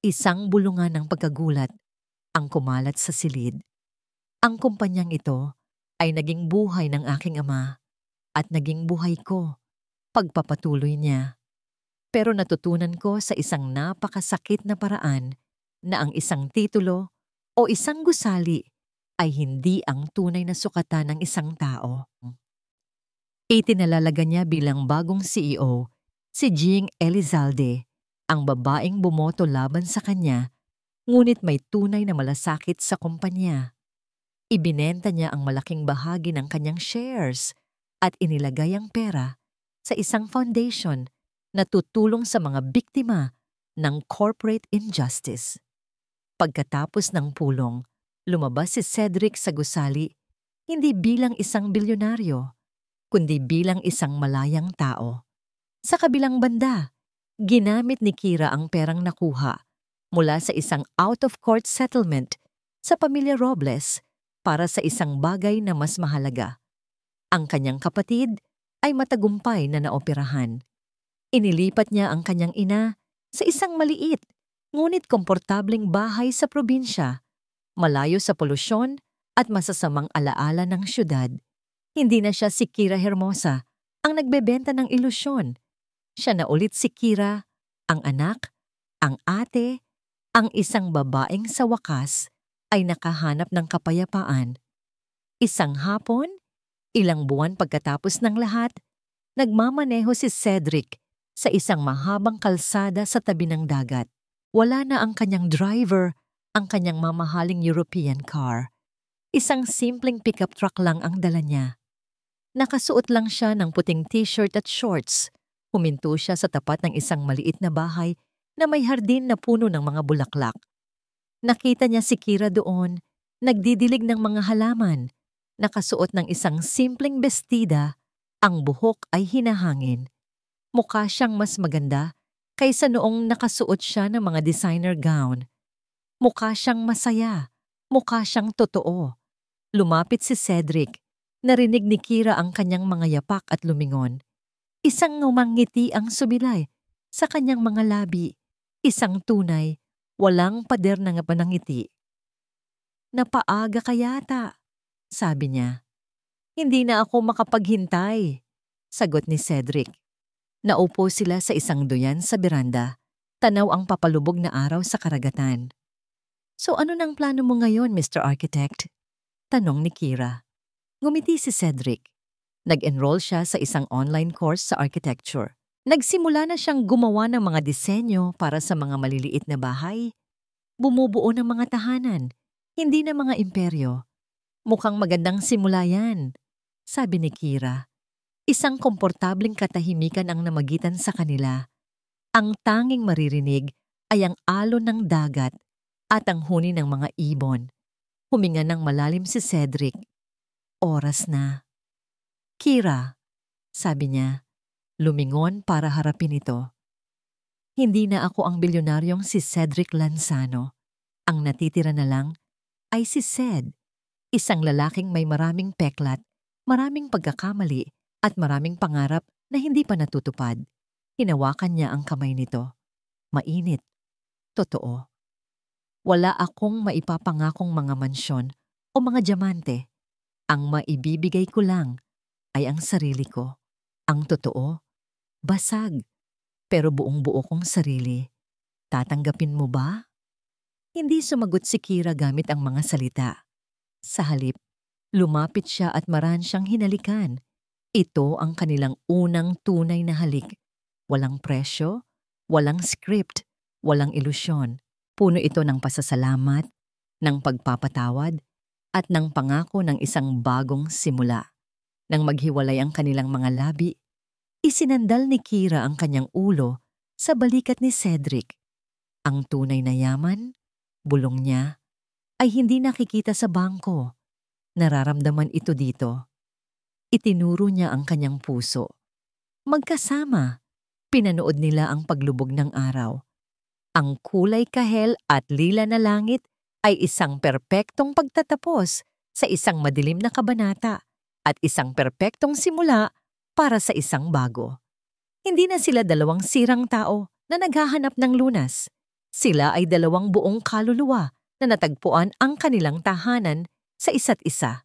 Isang bulungan ng pagkagulat ang kumalat sa silid. Ang kumpanyang ito ay naging buhay ng aking ama at naging buhay ko, pagpapatuloy niya. Pero natutunan ko sa isang napakasakit na paraan na ang isang titulo o isang gusali ay hindi ang tunay na sukatan ng isang tao. Itinalalaga niya bilang bagong CEO si Jing Elizalde, ang babaeng bumoto laban sa kanya, ngunit may tunay na malasakit sa kumpanya. Ibinenta niya ang malaking bahagi ng kanyang shares at inilagay ang pera sa isang foundation na tutulong sa mga biktima ng corporate injustice. Pagkatapos ng pulong, lumabas si Cedric sa gusali hindi bilang isang bilyonaryo, kundi bilang isang malayang tao. Sa kabilang banda, ginamit ni Kira ang perang nakuha mula sa isang out-of-court settlement sa pamilya Robles para sa isang bagay na mas mahalaga. Ang kanyang kapatid ay matagumpay na naoperahan. Inilipat niya ang kanyang ina sa isang maliit ngunit komportableng bahay sa probinsya, malayo sa polusyon at masasamang alaala ng syudad. Hindi na siya si Kira Hermosa, ang nagbebenta ng ilusyon. Siya na ulit si Kira, ang anak, ang ate, ang isang babaeng sa wakas ay nakahanap ng kapayapaan. Isang hapon, ilang buwan pagkatapos ng lahat, nagmamaneho si Cedric sa isang mahabang kalsada sa tabi ng dagat. Wala na ang kanyang driver, ang kanyang mamahaling European car. Isang simpleng pickup truck lang ang dala niya. Nakasuot lang siya ng puting t-shirt at shorts. Huminto siya sa tapat ng isang maliit na bahay na may hardin na puno ng mga bulaklak. Nakita niya si Kira doon, nagdidilig ng mga halaman. Nakasuot ng isang simpleng bestida, ang buhok ay hinahangin. Mukha siyang mas maganda kaysa noong nakasuot siya ng mga designer gown. Mukha siyang masaya, mukha siyang totoo. Lumapit si Cedric. Narinig ni Kira ang kanyang mga yapak at lumingon. Isang ngumangiti ang subilay sa kanyang mga labi. Isang tunay, walang pader na nga panangiti. Napaaga ka yata, sabi niya. Hindi na ako makapaghintay, sagot ni Cedric. Naupo sila sa isang duyan sa beranda. Tanaw ang papalubog na araw sa karagatan. So ano nang plano mo ngayon, Mr. Architect? Tanong ni Kira. Ngumiti si Cedric. Nag-enroll siya sa isang online course sa architecture. Nagsimula na siyang gumawa ng mga disenyo para sa mga maliliit na bahay. Bumubuo ng mga tahanan, hindi na mga imperyo. Mukhang magandang simula yan, sabi ni Kira. Isang komportableng katahimikan ang namagitan sa kanila. Ang tanging maririnig ay ang alon ng dagat at ang huni ng mga ibon. Huminga ng malalim si Cedric. Oras na. Kira, sabi niya, lumingon para harapin ito. Hindi na ako ang bilyonaryong si Cedric Lanzano. Ang natitira na lang ay si Ced, isang lalaking may maraming peklat, maraming pagkakamali at maraming pangarap na hindi pa natutupad. Hinawakan niya ang kamay nito. Mainit. Totoo. Wala akong maipapangakong mga mansyon o mga diamante. Ang maibibigay ko lang ay ang sarili ko. Ang totoo, basag, pero buong-buo kong sarili. Tatanggapin mo ba? Hindi sumagot si Kira gamit ang mga salita. Sa halip, lumapit siya at marahan siyang hinalikan. Ito ang kanilang unang tunay na halik. Walang presyo, walang script, walang ilusyon. Puno ito ng pasasalamat, ng pagpapatawad, at ng pangako ng isang bagong simula. Nang maghiwalay ang kanilang mga labi, isinandal ni Kira ang kanyang ulo sa balikat ni Cedric. Ang tunay na yaman, bulong niya, ay hindi nakikita sa bangko. Nararamdaman ito dito. Itinuro niya ang kanyang puso. Magkasama, pinanood nila ang paglubog ng araw. Ang kulay kahel at lila na langit ay isang perpektong pagtatapos sa isang madilim na kabanata at isang perpektong simula para sa isang bago. Hindi na sila dalawang sirang tao na naghahanap ng lunas. Sila ay dalawang buong kaluluwa na natagpuan ang kanilang tahanan sa isa't isa.